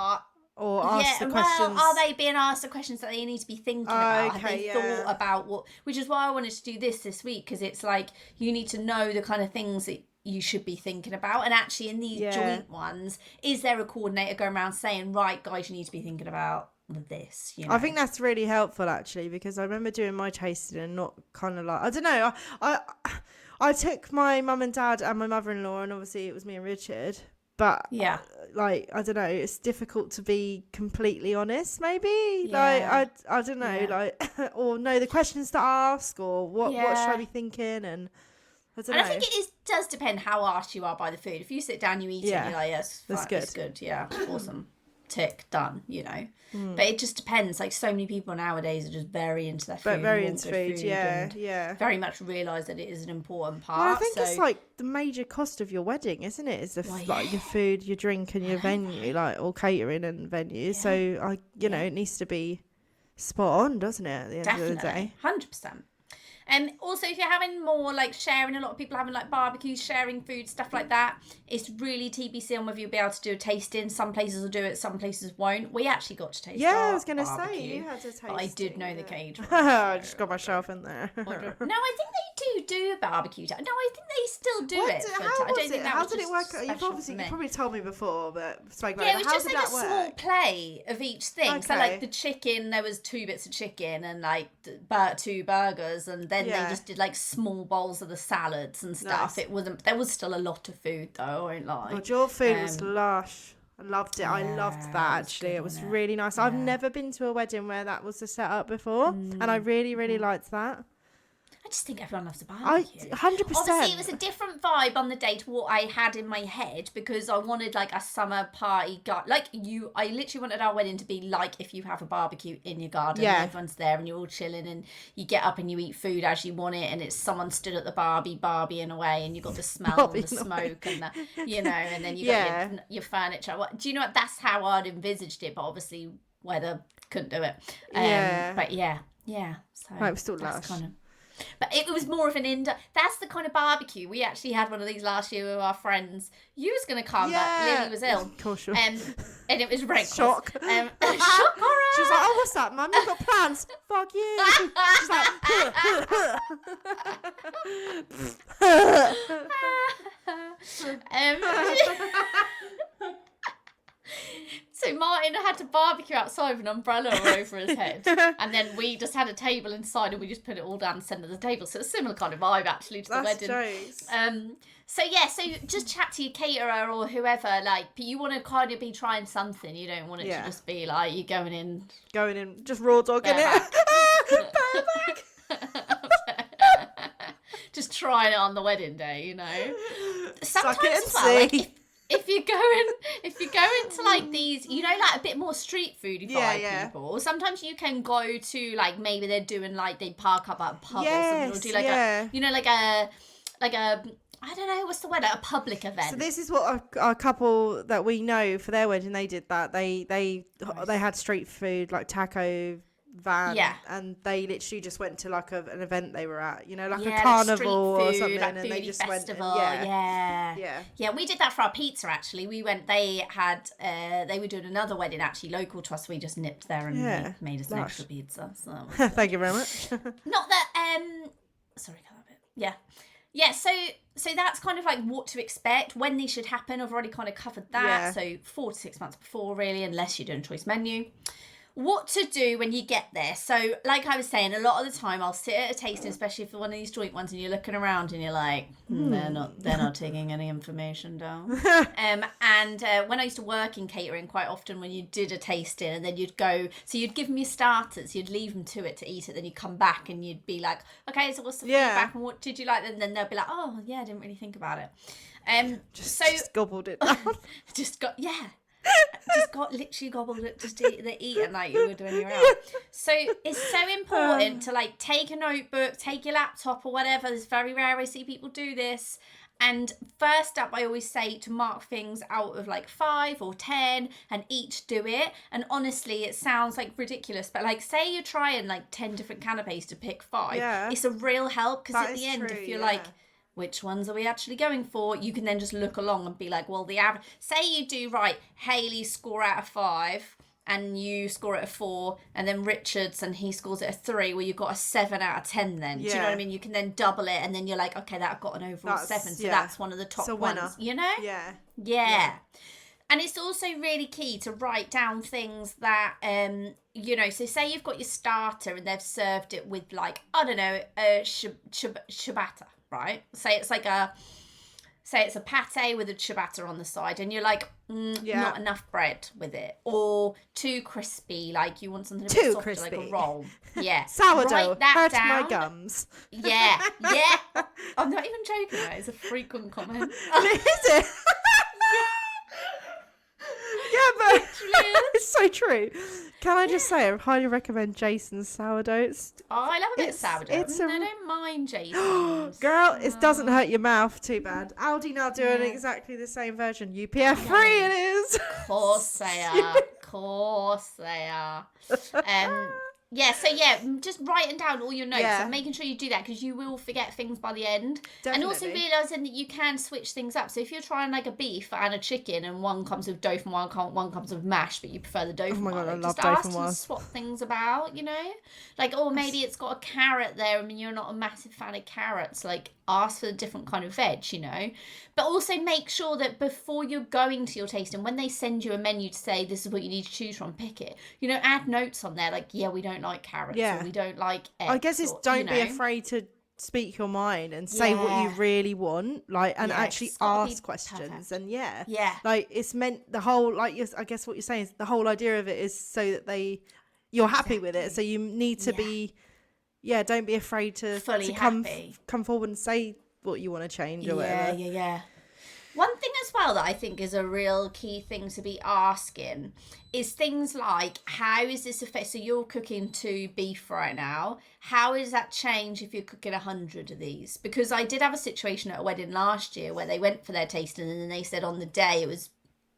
Or ask the questions? Well, are they being asked the questions that they need to be thinking about? Have they thought about what? Which is why I wanted to do this week, because it's like you need to know the kind of things that you should be thinking about. And actually, in these joint ones, is there a coordinator going around saying, right, guys, you need to be thinking about this? I think that's really helpful, actually, because I remember doing my tasting and not kind of like, I don't know, I took my mum and dad and my mother-in-law, and obviously it was me and Richard. But like, I don't know, it's difficult to be completely honest, maybe. Like, I don't know, like, or know the questions to ask, or what should I be thinking, and I don't know. And I think it does depend how arsed you are by the food. If you sit down, you eat it, and you're like, yes, that's good. It's good, yeah, awesome. tick, done, you know. But it just depends. Like, so many people nowadays are just very into their food. But very into food, yeah. Very much realise that it is an important part. Well, I think it's like the major cost of your wedding, isn't it? Is like your food, your drink, and your venue, like, or catering and venue. Yeah. So you know, it needs to be spot on, doesn't it? At the end of the day, 100%. Also, if you're having more like sharing, a lot of people having like barbecues, sharing food, stuff like that, it's really TBC on whether you'll be able to do a tasting. Some places will do it, some places won't. We actually got to taste. Yeah, I was going to say you had to taste. But I did know the caterer. I just got myself in there. No, I think they do a barbecue. No, I think they still do it. How did it work? You probably told me before, but it was just like a small plate of each thing. Okay. So like the chicken, there was 2 bits of chicken and like 2 burgers, and then they just did like small bowls of the salads and stuff. Nice. There was still a lot of food though, I won't lie. God, your food was lush. I loved it. Yeah, I loved that actually. It was really nice. Yeah. I've never been to a wedding where that was the setup before, and I really, really liked that. I just think everyone loves a barbecue. 100%. Obviously, it was a different vibe on the day to what I had in my head, because I wanted like a summer party. I literally wanted our wedding to be like if you have a barbecue in your garden and everyone's there and you're all chilling and you get up and you eat food as you want it, and it's someone stood at the barbieing away, and you got the smell and the smoke and the, you know, and then you got your furniture. Do you know what? That's how I'd envisaged it, but obviously weather couldn't do it. But yeah. So it was still lush. But it was more of an that's the kind of barbecue. We actually had one of these last year with our friends. You was going to come, but Lily was ill. Of course, sure. And it was rank. Shock. Shock horror. She was like, oh, what's that, Mum? You've got plans. Fuck you. She's like, So Martin had to barbecue outside with an umbrella over his head, and then we just had a table inside and we just put it all down the centre of the table. So it's a similar kind of vibe actually to the wedding. Jokes. So just chat to your caterer or whoever, like, but you want to kind of be trying something. You don't want it to just be like you going in just raw dogging it. Just trying it on the wedding day, you know. Sometimes suck it and see. If you're going to like these, you know, like a bit more street foodie vibe people, sometimes you can go to like, maybe they're doing like, they park up at a pub or something, or do like a, you know, like a I don't know, what's the word, a public event. So this is what a couple that we know for their wedding, they did that. They had street food, like taco van, and they literally just went to like an event they were at, you know, like a carnival or something, like and they just festival, went we did that for our pizza actually. We went, they were doing another wedding actually local to us, so we just nipped there and made us an extra pizza, so thank you very much. Not that sorry, cut that bit. So that's kind of like what to expect, when these should happen. I've already kind of covered that. So 4 to 6 months before, really, unless you're doing choice menu. What to do when you get there. So like I was saying, a lot of the time I'll sit at a tasting, especially for one of these joint ones, and you're looking around and you're like, they're not taking any information down. And when I used to work in catering, quite often when you did a tasting and then you'd go, so you'd give them your starters, you'd leave them to it, then you'd come back and you'd be like, okay, so what's the feedback and what did you like? And then they'll be like, oh yeah, I didn't really think about it. Just gobbled it down. just got literally gobbled it, just eat it like you would when you're out. So it's so important to like take a notebook, take your laptop or whatever. It's very rare I see people do this. And first up, I always say to mark things out of like 5 or 10 and each do it. And honestly, it sounds like ridiculous, but like say you're trying like 10 different canapes to pick 5. It's a real help, because at the end, if you're like, which ones are we actually going for? You can then just look along and be like, well, the average, say you do Haley score out of 5 and you score it a 4, and then Richards and he scores it a 3, well, you've got a 7 out of 10 then. Do you know what I mean? You can then double it, and then you're like, okay, that got an overall 7, so that's one of the top ones, you know? Yeah. And it's also really key to write down things that, you know, so say you've got your starter and they've served it with like, I don't know, a ciabatta. Right, say it's a pate with a ciabatta on the side, and you're like, not enough bread with it, or too crispy, like you want something a bit softer, like a roll. Sourdough hurt my gums. I'm not even joking. That is a frequent comment. Is it? Yeah, but It's so true. Can I just say, I highly recommend Jason's sourdoughs. Oh, I love a bit of sourdough. I don't mind Jason's. Girl, it doesn't hurt your mouth too bad. Aldi now doing exactly the same version. UPF free it is. Of course they are. Of course they are. Just writing down all your notes and making sure you do that, because you will forget things by the end. Definitely. And also realising that you can switch things up. So if you're trying like a beef and a chicken and one comes with dough and one comes with mash, but you prefer the dough oh my God, I love just dough ask to swap things about, you know? Like, or maybe it's got a carrot there. I mean, you're not a massive fan of carrots. Like, ask for a different kind of veg, you know? But also make sure that before you're going to your tasting, when they send you a menu to say this is what you need to choose from, pick it. You know, add notes on there like, we don't like carrots, or we don't like eggs. I guess it's don't be afraid to speak your mind and say what you really want, like, and actually ask questions. Perfect. And like, it's meant the whole, like, I guess what you're saying is the whole idea of it is so that you're happy with it. So you need to be don't be afraid to come forward and say what you want to change or whatever. One thing as well that I think is a real key thing to be asking is things like, how is this affect? So you're cooking 2 beef right now. How does that change if you're cooking 100 of these? Because I did have a situation at a wedding last year where they went for their tasting and then they said on the day it was,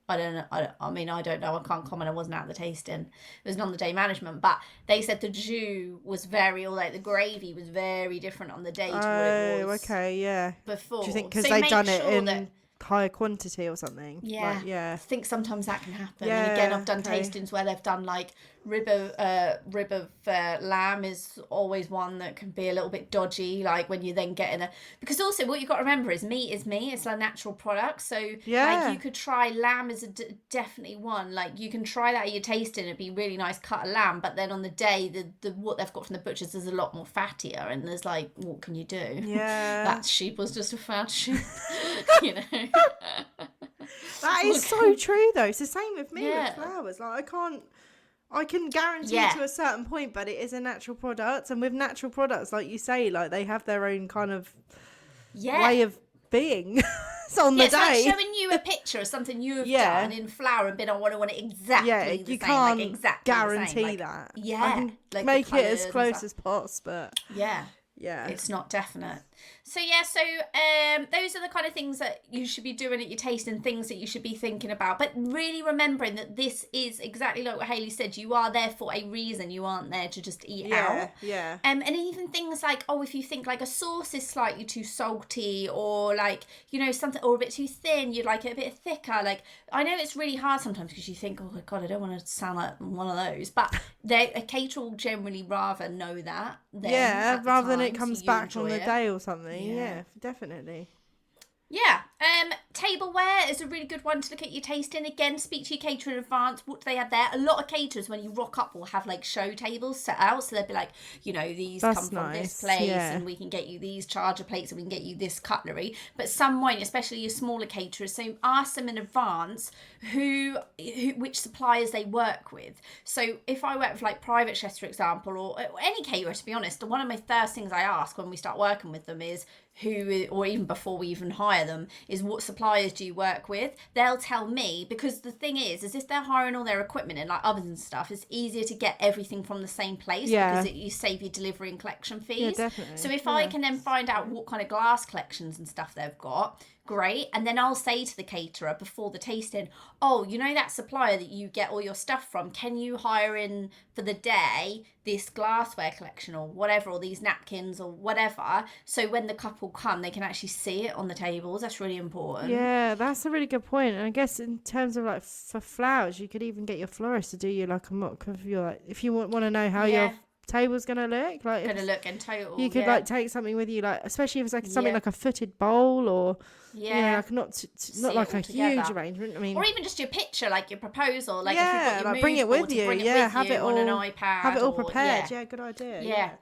I don't know. I can't comment. I wasn't at the tasting. It was on the day management. But they said the jus was the gravy was very different on the day to what it was. Okay, yeah. Before. Do you think because they've done it in higher quantity or something? I think sometimes that can happen. And again, I've done tastings where they've done like rib of lamb is always one that can be a little bit dodgy, like when you then get because also what you've got to remember is meat is meat. It's a natural product, so like you could try lamb as definitely one, like you can try that at your tasting. It'd be really nice cut of lamb, but then on the day the what they've got from the butchers is a lot more fattier, and there's like, what can you do? That sheep was just a fat sheep. You know. That is so true though. It's the same with me with flowers. Like I can guarantee to a certain point, but it is a natural product, and with natural products, like you say, like they have their own kind of way of being. It's on the day. It's like showing you a picture of something you've done in flour and been, I want it exactly the same. You can't exactly guarantee that. I can make it as close as possible, but it's not definite. So those are the kind of things that you should be doing at your tasting, things that you should be thinking about, but really remembering that this is exactly like what Hayley said. You are there for a reason. You aren't there to just eat out. And even things like, if you think like a sauce is slightly too salty, or like, you know, something, or a bit too thin, you'd like it a bit thicker. Like, I know it's really hard sometimes because you think, oh my God, I don't want to sound like one of those, but a caterer will generally rather know that rather than it comes back on the day or something. Yeah, definitely. Tableware is a really good one to look at your tasting. Again, speak to your caterer in advance. What do they have there? A lot of caterers, when you rock up, will have like show tables set out. So they'll be like, you know, these come from this place, and we can get you these charger plates, and we can get you this cutlery. But some won't, especially your smaller caterers. So ask them in advance which suppliers they work with. So if I work with like private chefs, for example, or any caterer, to be honest, one of my first things I ask when we start working with them is or even before we even hire them, is what suppliers do you work with? They'll tell me, because the thing is if they're hiring all their equipment and like ovens and stuff, it's easier to get everything from the same place because you save your delivery and collection fees. Yeah, definitely. So if I can then find out what kind of glass collections and stuff they've got, great. And then I'll say to the caterer before the tasting, you know that supplier that you get all your stuff from, can you hire in for the day this glassware collection or whatever, or these napkins or whatever, so when the couple come they can actually see it on the tables. That's really important. Yeah, that's a really good point. And I guess in terms of like for flowers, you could even get your florist to do you like a mock of your, like, if you want to know how your table's gonna look in total. You could like take something with you, like especially if it's like something like a footed bowl, or you know, like not like a huge arrangement. I mean, or even just your picture, like your proposal, like if you've got your like bring it with you. Have it all on an iPad. Have it all prepared. Yeah, good idea.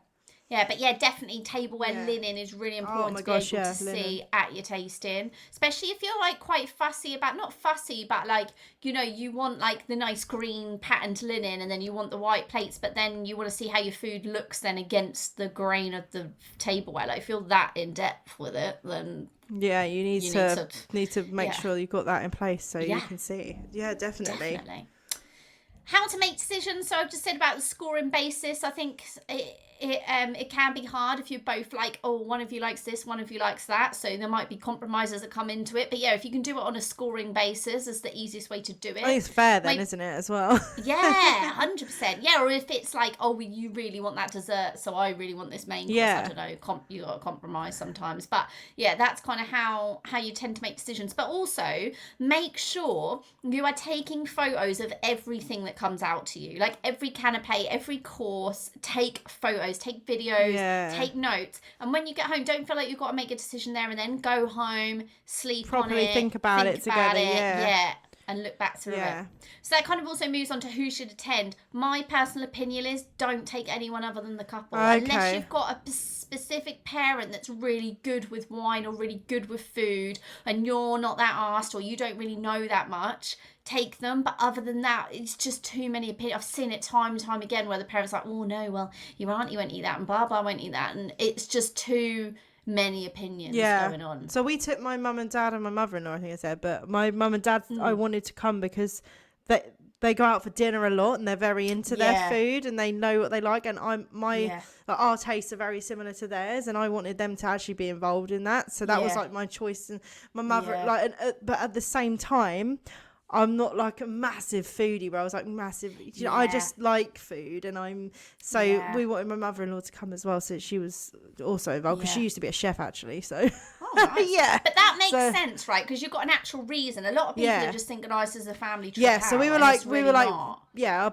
But definitely tableware linen is really important to be able to see at your tasting, especially if you're like quite fussy about, not fussy, but like, you know, you want like the nice green patterned linen and then you want the white plates, but then you want to see how your food looks then against the grain of the tableware. Like if you're that in depth with it, then you need to make sure you've got that in place so you can see. Definitely. How to make decisions. So I've just said about the scoring basis. I think it can be hard if you're both like, oh, one of you likes this, one of you likes that. So there might be compromises that come into it. But yeah, if you can do it on a scoring basis, it's the easiest way to do it. I think it's fair then, isn't it, as well? Yeah, 100%. Yeah, or if it's like, oh, you really want that dessert, so I really want this main course. I don't know, you got to compromise sometimes. But yeah, that's kind of how you tend to make decisions. But also make sure you are taking photos of everything that comes out to you. Like every canapé, every course, take photos, take videos, take notes. And when you get home, don't feel like you've got to make a decision there and then. Go home, sleep properly on it. think about it together. Yeah. And look back through it. So that kind of also moves on to who should attend. My personal opinion is don't take anyone other than the couple. Okay. Unless you've got a specific parent that's really good with wine or really good with food and you're not that arsed or you don't really know that much, take them. But other than that, it's just too many opinions. I've seen it time and time again where the parents are like, oh no, well, your auntie won't eat that and blah, blah won't eat that. And it's just too many opinions going on. So we took my mum and dad and my mother-in-law, I think I said, but my mum and dad, I wanted to come because they go out for dinner a lot and they're very into their food and they know what they like, and our tastes are very similar to theirs, and I wanted them to actually be involved in that. So that was like my choice. And my mother but at the same time, I'm not like a massive foodie where I was like massive, you know, I just like food, and we wanted my mother-in-law to come as well, so she was also involved because she used to be a chef actually, so nice. But that makes sense, right? Because you've got an actual reason. A lot of people are just thinking, oh, this is a family trip so we were like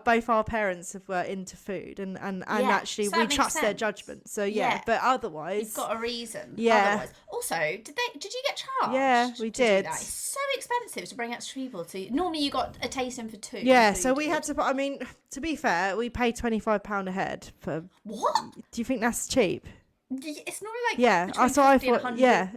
both our parents were into food, and actually we trust their judgment, so but otherwise you've got a reason. Otherwise. Also, did you get charged? Yeah, we did. It's so expensive to bring extra people to. Normally you got a tasting for 2. So we had to, I mean, to be fair, we paid £25 a head for. What? Do you think that's cheap? It's not like I thought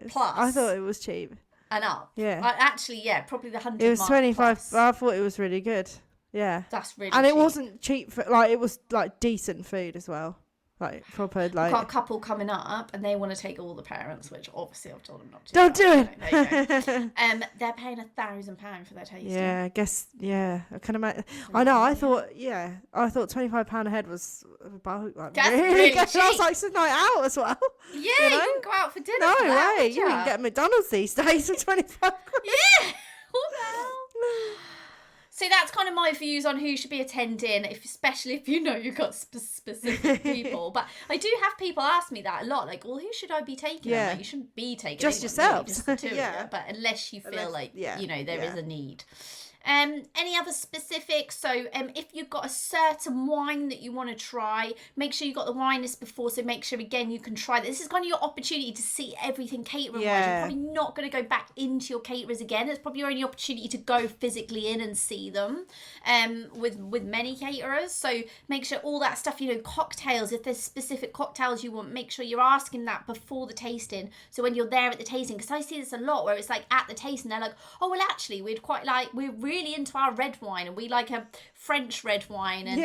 plus. I thought it was cheap and up. Probably the 100. It was 25. I thought it was really good. Yeah, that's really. And cheap. It wasn't cheap for it was like decent food as well. Like proper, like. I've got a couple coming up, and they want to take all the parents, which obviously I've told them not to. Don't do it. No. They're paying £1,000 for their tasting. Yeah, I guess. Yeah, I can imagine. I know. I thought £25 a head was about that's really cheap. I was like, it's a night out as well. Yeah, you can go out for dinner. No for that, way, you can get McDonald's these days for 25. Yeah. What the hell? So that's kind of my views on who should be attending, especially if you know you've got specific people. But I do have people ask me that a lot, like, well, who should I be taking? Yeah. Like, you shouldn't be taking just yourself. Just the two of you, but unless you feel there is a need. Any other specifics? So if you've got a certain wine that you want to try, make sure you got the wine list before, so make sure again you can try that. This is kind of your opportunity to see everything catering wise. You're probably not going to go back into your caterers again. It's probably your only opportunity to go physically in and see them with many caterers. So make sure all that stuff, cocktails, if there's specific cocktails you want, make sure you're asking that before the tasting, so when you're there at the tasting, because I see this a lot where it's like at the tasting they're like, oh well, actually we're really into our red wine and we like a French red wine, and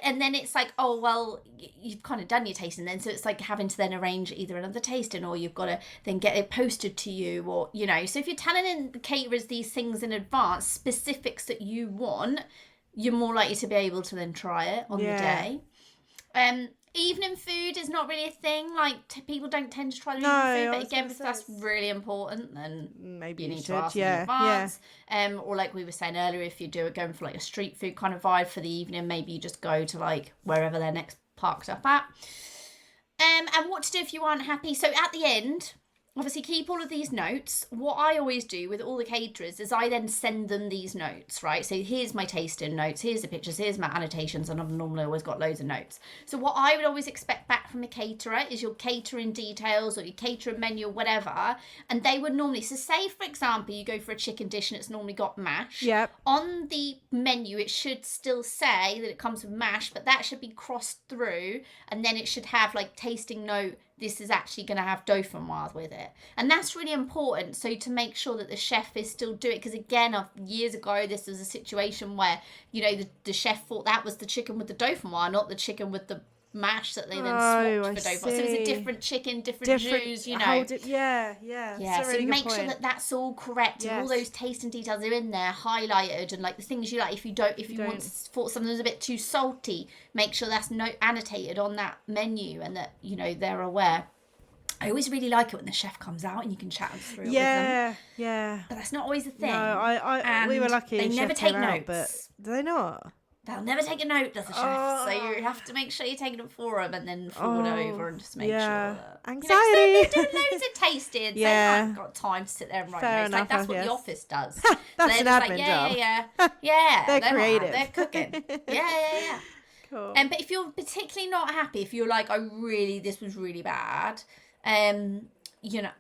and then it's like, oh well, you've kind of done your tasting then, so it's like having to then arrange either another tasting or you've got to then get it posted to you, or so if you're telling in the caterers these things in advance, specifics that you want, you're more likely to be able to then try it on the day. Evening food is not really a thing. Like people don't tend to try the evening food, but again, if that's really important, then maybe you need to ask in advance. Or like we were saying earlier, if you're going for like a street food kind of vibe for the evening, maybe you just go to like wherever they're next parked up at. And what to do if you aren't happy. So at the end, obviously keep all of these notes. What I always do with all the caterers is I then send them these notes, right? So here's my tasting notes, here's the pictures, here's my annotations, and I've normally always got loads of notes. So what I would always expect back from a caterer is your catering details or your catering menu or whatever, and they would normally, so say for example you go for a chicken dish and it's normally got mash. Yep. On the menu it should still say that it comes with mash, but that should be crossed through, and then it should have like tasting note, this is actually going to have dauphinoise with it. And that's really important, so to make sure that the chef is still doing it, because again, years ago this was a situation where the chef thought that was the chicken with the dauphinoise, not the chicken with the mash that they then swapped for dough. So it was a different chicken, different jus, you know. Yeah. So really make sure that that's all correct and all those tasting details are in there, highlighted, and like the things you like. If you thought something was a bit too salty, make sure that's annotated on that menu and that, you know, they're aware. I always really like it when the chef comes out and you can chat through it with them. Yeah. But that's not always the thing. No, we were lucky. They never take notes. Out, but do they not? They'll never take a note, does the chef. So you have to make sure you're taking it for them and then forward over and just make sure that... Anxiety. You know, they're doing loads of tasting. They haven't got time to sit there and write notes. Like, that's what the office does. That's an admin job. Yeah. They're creative. They're cooking. Yeah. Cool. But if you're particularly not happy, if you're like, this was really bad... you know,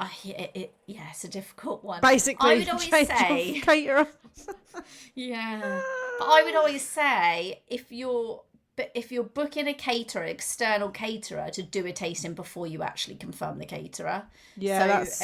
it's a difficult one. Basically, I would always say, caterer. Yeah, but I would always say if you're booking a caterer, external caterer, to do a tasting before you actually confirm the caterer. Yeah, so, that's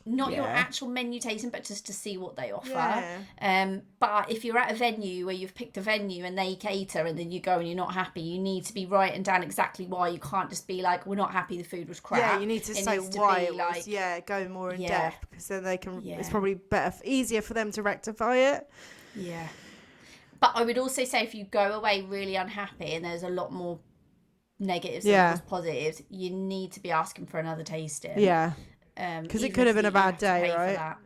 not your actual menu tasting, but just to see what they offer. Yeah. But if you're at a venue where you've picked a venue and they cater, and then you go and you're not happy, you need to be writing down exactly why. You can't just be like, "We're not happy. The food was crap." Yeah, you need to say why it was. Go more in depth, because then they can. Yeah. It's probably easier for them to rectify it. Yeah. But I would also say if you go away really unhappy and there's a lot more negatives than positives, you need to be asking for another tasting. Yeah. Because it could have been a bad day, right?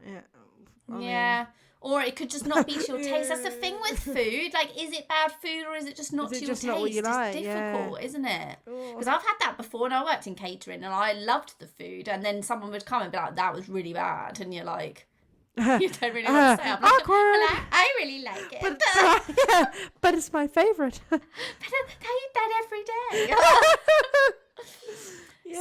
Yeah. Or it could just not be to your taste. That's the thing with food. Like, is it bad food or is it just not to your taste? Not what you like? It's difficult, isn't it? Because I've had that before, and I worked in catering and I loved the food, and then someone would come and be like, "That was really bad," and you're like, you don't really know what to say. I'm like, awkward. I really like it. But it's my favourite. But I eat that every day.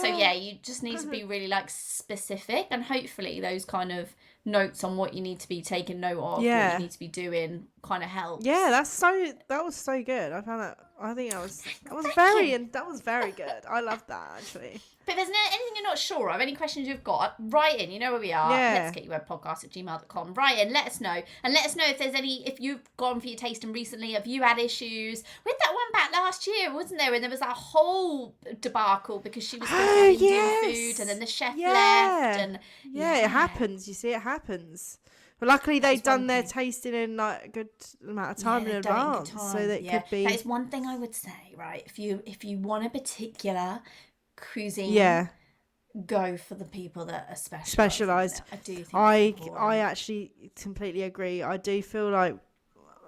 So you just need to be really like specific, and hopefully those kind of notes on what you need to be taking note of, what you need to be doing, kind of helps. Yeah, that was so good. I found that. I think that was very good. I loved that, actually. But if there's anything you're not sure of, any questions you've got, write in. You know where we are. Let's get your webpodcast@gmail.com. Write in, let us know. And let us know if there's if you've gone for your tasting recently, have you had issues? We had that one back last year, wasn't there? And there was that whole debacle because she was cooking Indian food and then the chef left. And it happens. You see, it happens. But luckily they'd done their tasting in like a good amount of time in advance, so that could be. That is one thing I would say, right? If you want a particular cuisine, go for the people that are specialised. I do think I actually completely agree. I do feel like,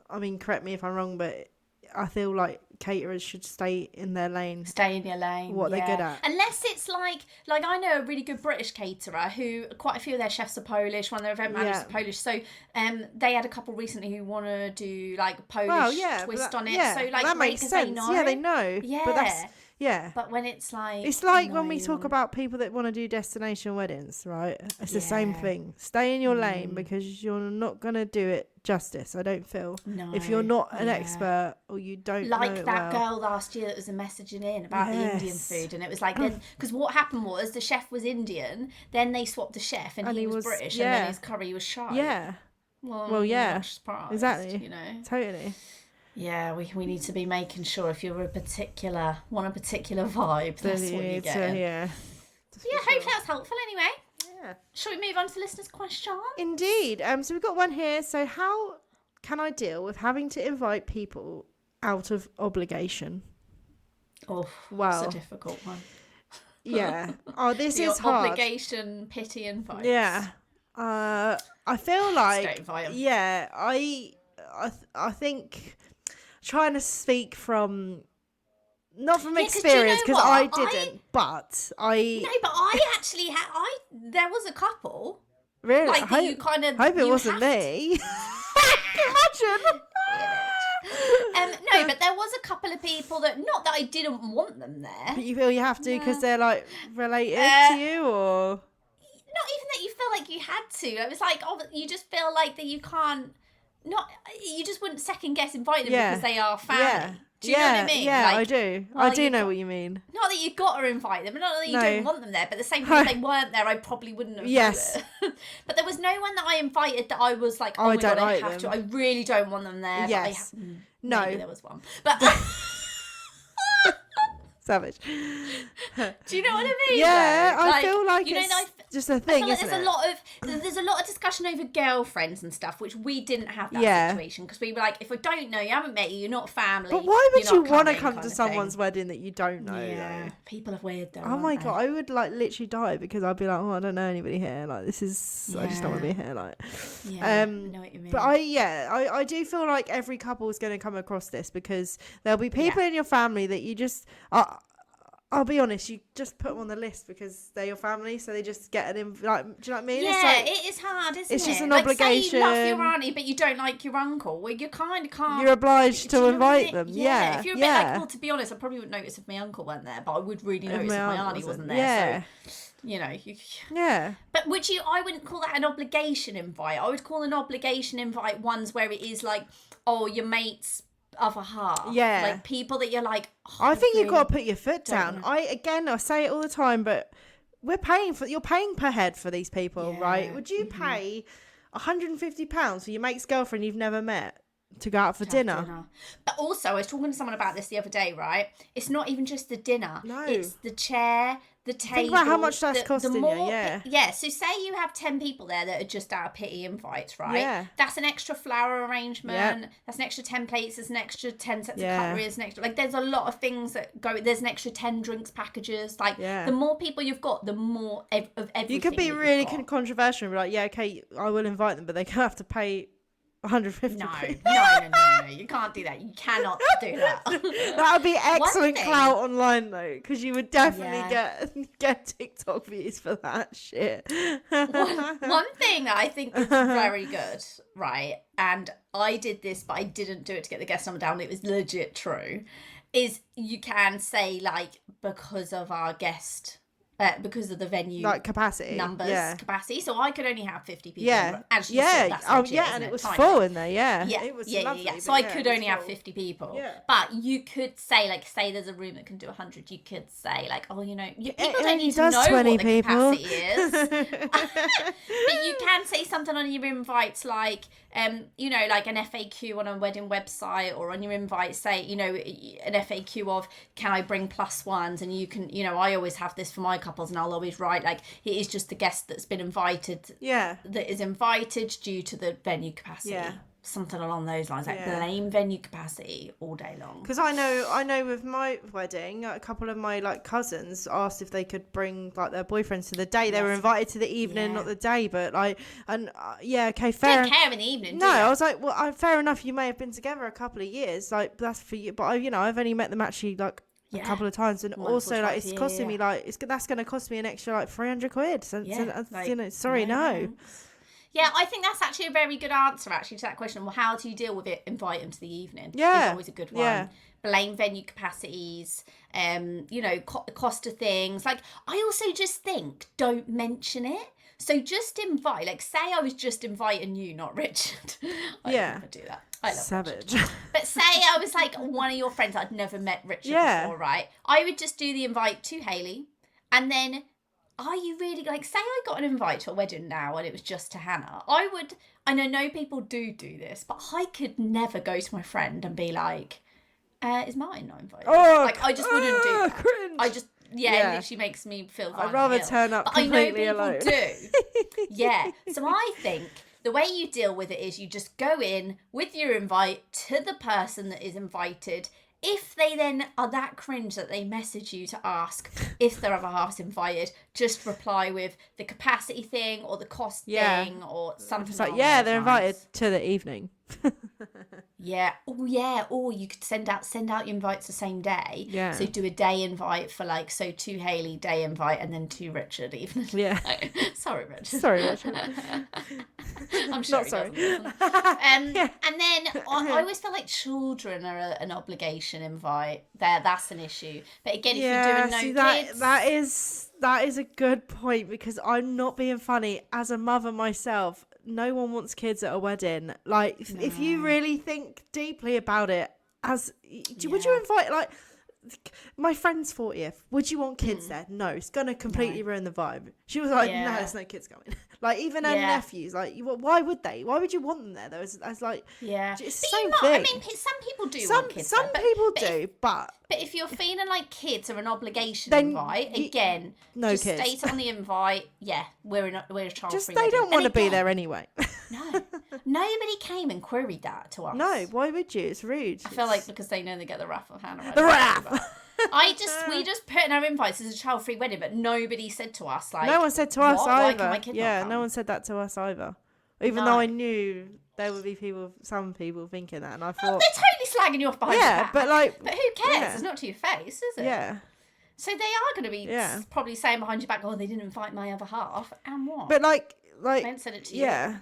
I mean, correct me if I'm wrong, but I feel like caterers should stay in their lane. Stay in your lane. What they're good at. Unless it's like I know a really good British caterer who quite a few of their chefs are Polish. One of their event managers are Polish. So they had a couple recently who want to do like a Polish twist on it. Yeah, so like that makes sense. They know. Yeah. But that's but when it's like when we talk about people that want to do destination weddings, right? It's the same thing. Stay in your lane, because you're not going to do it justice, I don't feel. No, if you're not an expert or you don't like know it that girl last year that was messaging in about the Indian food, and it was like, then because what happened was the chef was Indian, then they swapped the chef and he was British, and then his curry was shy. Well, yeah, surprised, exactly, you know, totally. Yeah, we need to be making sure if you're want a particular vibe, that's what you get. Hope that's helpful anyway. Yeah. Shall we move on to listeners' questions? Indeed. So we've got one here. So how can I deal with having to invite people out of obligation? Oh, well, it's a difficult one. Yeah. Oh, this is hard. Obligation, pity, invites. Yeah. I feel like. Just don't invite 'em. Yeah. I think. Trying to speak from, not from experience, because I didn't, but I... No, but I actually had, there was a couple. Really? Like, you kind of... hope it wasn't me. Imagine. No, but there was a couple of people that, not that I didn't want them there. But you feel you have to because they're, like, related to you, or... Not even that you feel like you had to. It was like, you just feel like that you can't... you just wouldn't second guess inviting them because they are family. Yeah. Do you know what I mean? Yeah, I do. I do know what you mean. Not that you've got to invite them, not that you don't want them there, but the same thing, if they weren't there, I probably wouldn't have done it. But there was no one that I invited that I was like, oh my God, I have to. I really don't want them there. Yes. But maybe there was one. But Savage. Do you know what I mean? Yeah, though? I feel like it's just a thing, like isn't it? There's a lot of discussion over girlfriends and stuff, which we didn't have that situation, because we were like, if I don't know you, haven't met you, you're not family. But why would you want to come to someone's wedding that you don't know? Yeah, people are weird though. Oh my God, I would like literally die, because I'd be like, I don't know anybody here. Like, this is, I just don't want to be here. Like, I know what you mean. But I do feel like every couple is going to come across this, because there'll be people in your family that you just, I'll be honest, you just put them on the list because they're your family, so they just get an like, do you know what I mean? Yeah, it's like, it is hard, isn't it? It's just an like, obligation. Say you love your auntie, but you don't like your uncle. Well, you kind of can't. You're obliged to invite them. Yeah. If you're a bit like, well, to be honest, I probably wouldn't notice if my uncle weren't there, but I would really notice if my auntie wasn't there. Yeah. So, you know. Yeah. But I wouldn't call that an obligation invite. I would call an obligation invite ones where it is like, oh, your mate's other half. Yeah. Like people that you're like, I think you've got to put your foot down. I say it all the time, but you're paying per head for these people, right? Would you pay £150 for your mate's girlfriend you've never met to go out for dinner? But also, I was talking to someone about this the other day, right? It's not even just the dinner. No. It's the chair, the table. Think about how much that's costing you, yeah. Yeah, so say you have 10 people there that are just out of pity invites, right? Yeah. That's an extra flower arrangement. Yeah. That's an extra 10 plates. There's an extra 10 sets of cutlery. There's an extra, like, there's a lot of things that go. There's an extra 10 drinks packages. Like, the more people you've got, the more of everything. You could be really controversial and be like, yeah, okay, I will invite them, but they have to pay 150 No, you can't do that. You cannot do that. That would be excellent clout online though, because you would definitely get TikTok views for that shit. One thing that I think is very good, right, and I did this but I didn't do it to get the guest number down, it was legit true, is you can say, like, because of our guest because of the venue, like capacity capacity. So I could only have 50 people. Yeah, and it was full in there. Yeah, it was lovely. So I could only have 50 people. Yeah. But you could say, like, say there's a room that can do 100. You could say, like, oh, you know, people don't need to know 20 what the capacity is. But you can say something on your invites, like, you know, like an FAQ on a wedding website, or on your invite, say, you know, an FAQ of, can I bring plus ones? And you can, you know, I always have this for my couples, and I'll always write, like, it is just the guest that's been invited, that is invited due to the venue capacity. Something along those lines, like blame venue capacity all day long. Because I know with my wedding, a couple of my, like, cousins asked if they could bring, like, their boyfriends to the day. They were invited to the evening, not the day, but, like, and okay, fair. Don't care in the evening. No, I was like, well, fair enough. You may have been together a couple of years, like, that's for you. But I've only met them actually, like, a couple of times, and also, like, it's costing me, like, that's going to cost me an extra, like, 300 quid. So, like, you know, sorry, no. Yeah, I think that's actually a very good answer, actually, to that question. Well, how do you deal with it? Invite them to the evening. Yeah. Is always a good one. Yeah. Blame venue capacities, you know, cost of things. Like, I also just think, don't mention it. So just invite, like, say I was just inviting you, not Richard. I never do that. I love Savage. Richard. But say I was, like, one of your friends, I'd never met Richard before, right? I would just do the invite to Hayley, and then, are you really, like, say I got an invite to a wedding now and it was just to Hannah, I know people do this, but I could never go to my friend and be like, is Martin not invited? Like, I just wouldn't do that. Cringe. I just, it literally makes me feel I'd rather turn up completely alone. But I know people do. So I think the way you deal with it is you just go in with your invite to the person that is invited. If they then are that cringe that they message you to ask if their other half's invited, just reply with the capacity thing or the cost thing or something. It's like, they're invited to the evening. Or you could send out your invites the same day. Yeah. So do a day invite for, like, so to Hayley, day invite, and then to Richard evening. Yeah. Sorry, Richard. I'm sure. Not sorry. And then I always feel like children are an obligation invite. That's an issue. But again, if you're doing kids, that is a good point, because I'm not being funny. As a mother myself, no one wants kids at a wedding. Like, if you really think deeply about it, would you invite, like, my friend's 40th. Would you want kids there? No, it's gonna completely ruin the vibe. She was like, no, there's no kids coming. Like even her nephews, like why would they? Why would you want them there? Though, as like, it's the same thing. I mean, some people do want kids. Some people do, but if you're feeling like kids are an obligation invite, again, no just kids. state on the invite. Yeah, we're a child-free. Just they don't want to be there anyway. No, nobody came and queried that to us. No, why would you? It's rude. I feel like because they know they get the wrath of Hannah. The wrath. We just put in our invites as a child-free wedding, but nobody said to us like. No one said to us either. Why can my kid not come? No one said that to us either. Even though I knew there would be some people thinking that, and I thought they're totally slagging you off behind your back. but who cares? It's not to your face, is it? Yeah. So they are going to be probably saying behind your back, "Oh, they didn't invite my other half," and what? But like they didn't send it to you.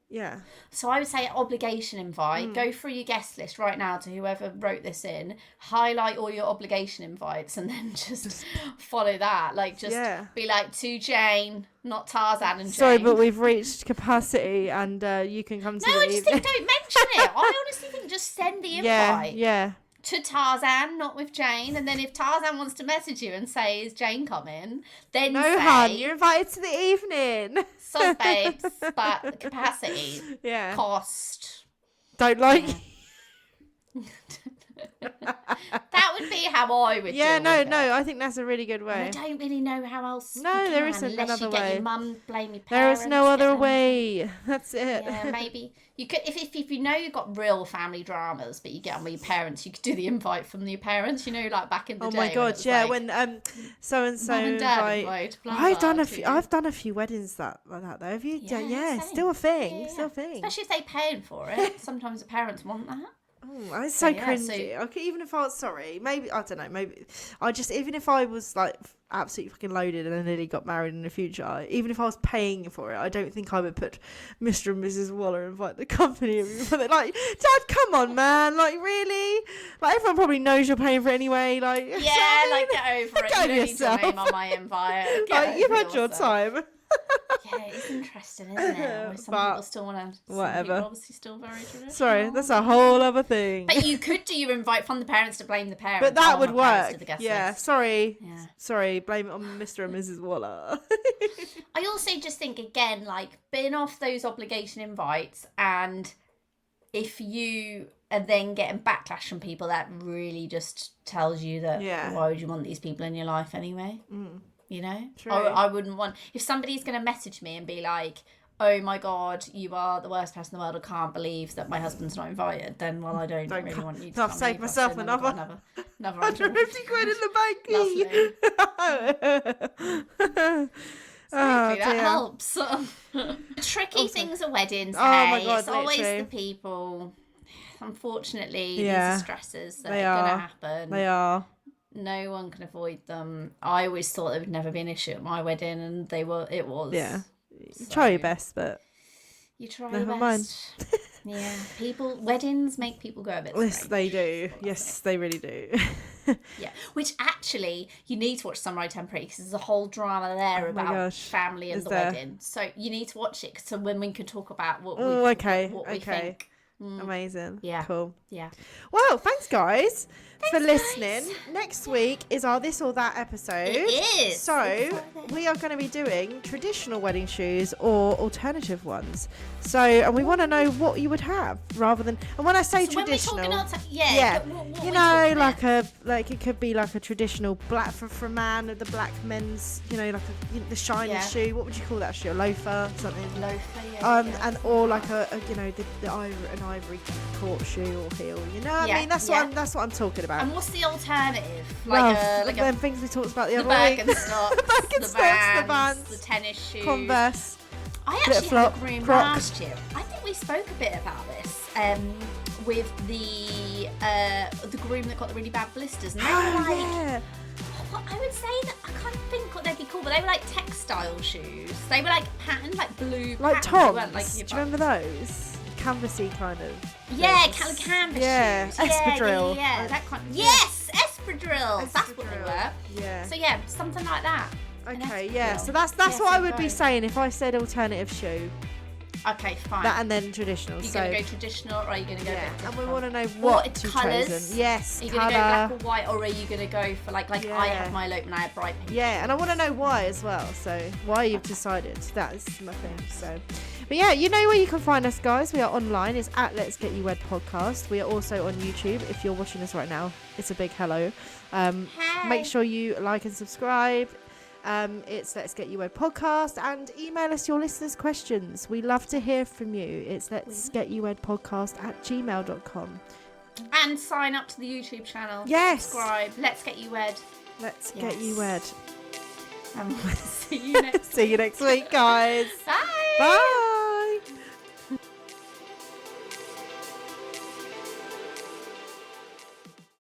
Yeah. So I would say obligation invite. Go through your guest list right now to whoever wrote this in. Highlight all your obligation invites and then just follow that. Like just be like to Jane, not Tarzan and Jane. Sorry, but we've reached capacity and you can come to No, I just think don't mention it. I honestly think just send the invite. Yeah. To Tarzan, not with Jane. And then if Tarzan wants to message you and say, is Jane coming? Then say... hon, you're invited to the evening. Sorry, babes, but capacity. Yeah. Cost. Don't like... That would be how I would do it. I think that's a really good way. And I don't really know how else there isn't unless another you get way. your mum, blame your parents. There is no other way. That's it. Yeah, maybe you could if you know you've got real family dramas, but you get on with your parents, you could do the invite from your parents. You know, like back in the day. Oh my god, when so and so invite. I've done a few weddings like that though. Have you? Yeah, still a thing. Yeah. Still a thing. Especially if they're paying for it. Sometimes the parents want that. Oh, it's so cringy. Okay, even if I was maybe I don't know. Maybe I just even if I was like absolutely fucking loaded and I nearly got married in the future, even if I was paying for it, I don't think I would put Mr. and Mrs. Waller invite the company. Like, Dad, come on, man. Like, really? Like, everyone probably knows you're paying for it anyway. Like, get over it. You don't need your name on my invite. Like, you've had your time. Yeah, it's interesting, isn't it? Some people still want to. Whatever. Some people obviously still very traditional. Sorry, that's a whole other thing. But you could do your invite from the parents to blame the parents. But that would work. Sorry. Yeah. Sorry, blame it on Mr. and Mrs. Waller. I also just think, again, like, bin off those obligation invites, and if you are then getting backlash from people, that really just tells you that why would you want these people in your life anyway? You know? True. I wouldn't want... If somebody's going to message me and be like, oh my God, you are the worst person in the world, I can't believe that my husband's not invited, then, well, I don't really want you to I've saved myself another 150 quid in the banky. That helps. Tricky things at weddings, my God, it's always the people. Unfortunately, these are stresses that are going to happen. They are. No one can avoid them. I always thought there would never be an issue at my wedding, and it was. Yeah. So, try your best, but you try your best. Yeah. Weddings make people go a bit strange. Yes, they do. Yes, they really do. Yeah. Which actually, you need to watch Samurai Temple because there's a whole drama there about family and wedding. So you need to watch it so when we can talk about what we think. Amazing. Yeah. Cool. Yeah. Well, thanks guys for listening. Next week is our This or That episode. It is. So we are going to be doing traditional wedding shoes or alternative ones. So, and we want to know what you would have rather than. And when I say traditional, what you know, like it could be like a traditional black for a man, the black men's, you know, like the shiny shoe. What would you call that shoe? A loafer, something. Loafer. And or like a you know an ivory court shoe or heel. You know what I mean? That's what I'm talking about. And what's the alternative? Them things we talked about the other week. The Vans, the tennis shoes, Converse. I actually had a groom last year. I think we spoke a bit about this with the groom that got the really bad blisters. And they were what I would say that I can't think what they'd be called, but they were like textile shoes. They were like patterned, like blue. Like Toms. Do you remember those? Canvassy kind of. Yeah, canvas shoes. Espadrille. Yeah, that kind of. Yes, espadrilles. That's what they were. Yeah. So yeah, something like that. Okay, yeah. So that's what I would be saying if I said alternative shoe. Okay, fine. That and then traditional. You're going to go traditional, or are you going to go a bit different? And we want to know what it's you've colours. chosen. Yes, Are you going to go black or white, or are you going to go for like I have my elope now, bright pink? Yeah, and I want to know why as well. So why you've decided. That is my thing. So, but yeah, you know where you can find us, guys. We are online. It's at Let's Get You Wed Podcast. We are also on YouTube. If you're watching us right now, it's a big hello. Make sure you like and subscribe. It's Let's Get You Wed Podcast, and email us your listeners' questions. We love to hear from you. It's letsgetyouwedpodcast@gmail.com. And sign up to the YouTube channel. Yes. Subscribe. Let's Get You Wed. Let's Get You Wed. And we'll see you next week. See you next week, guys. Bye. Bye.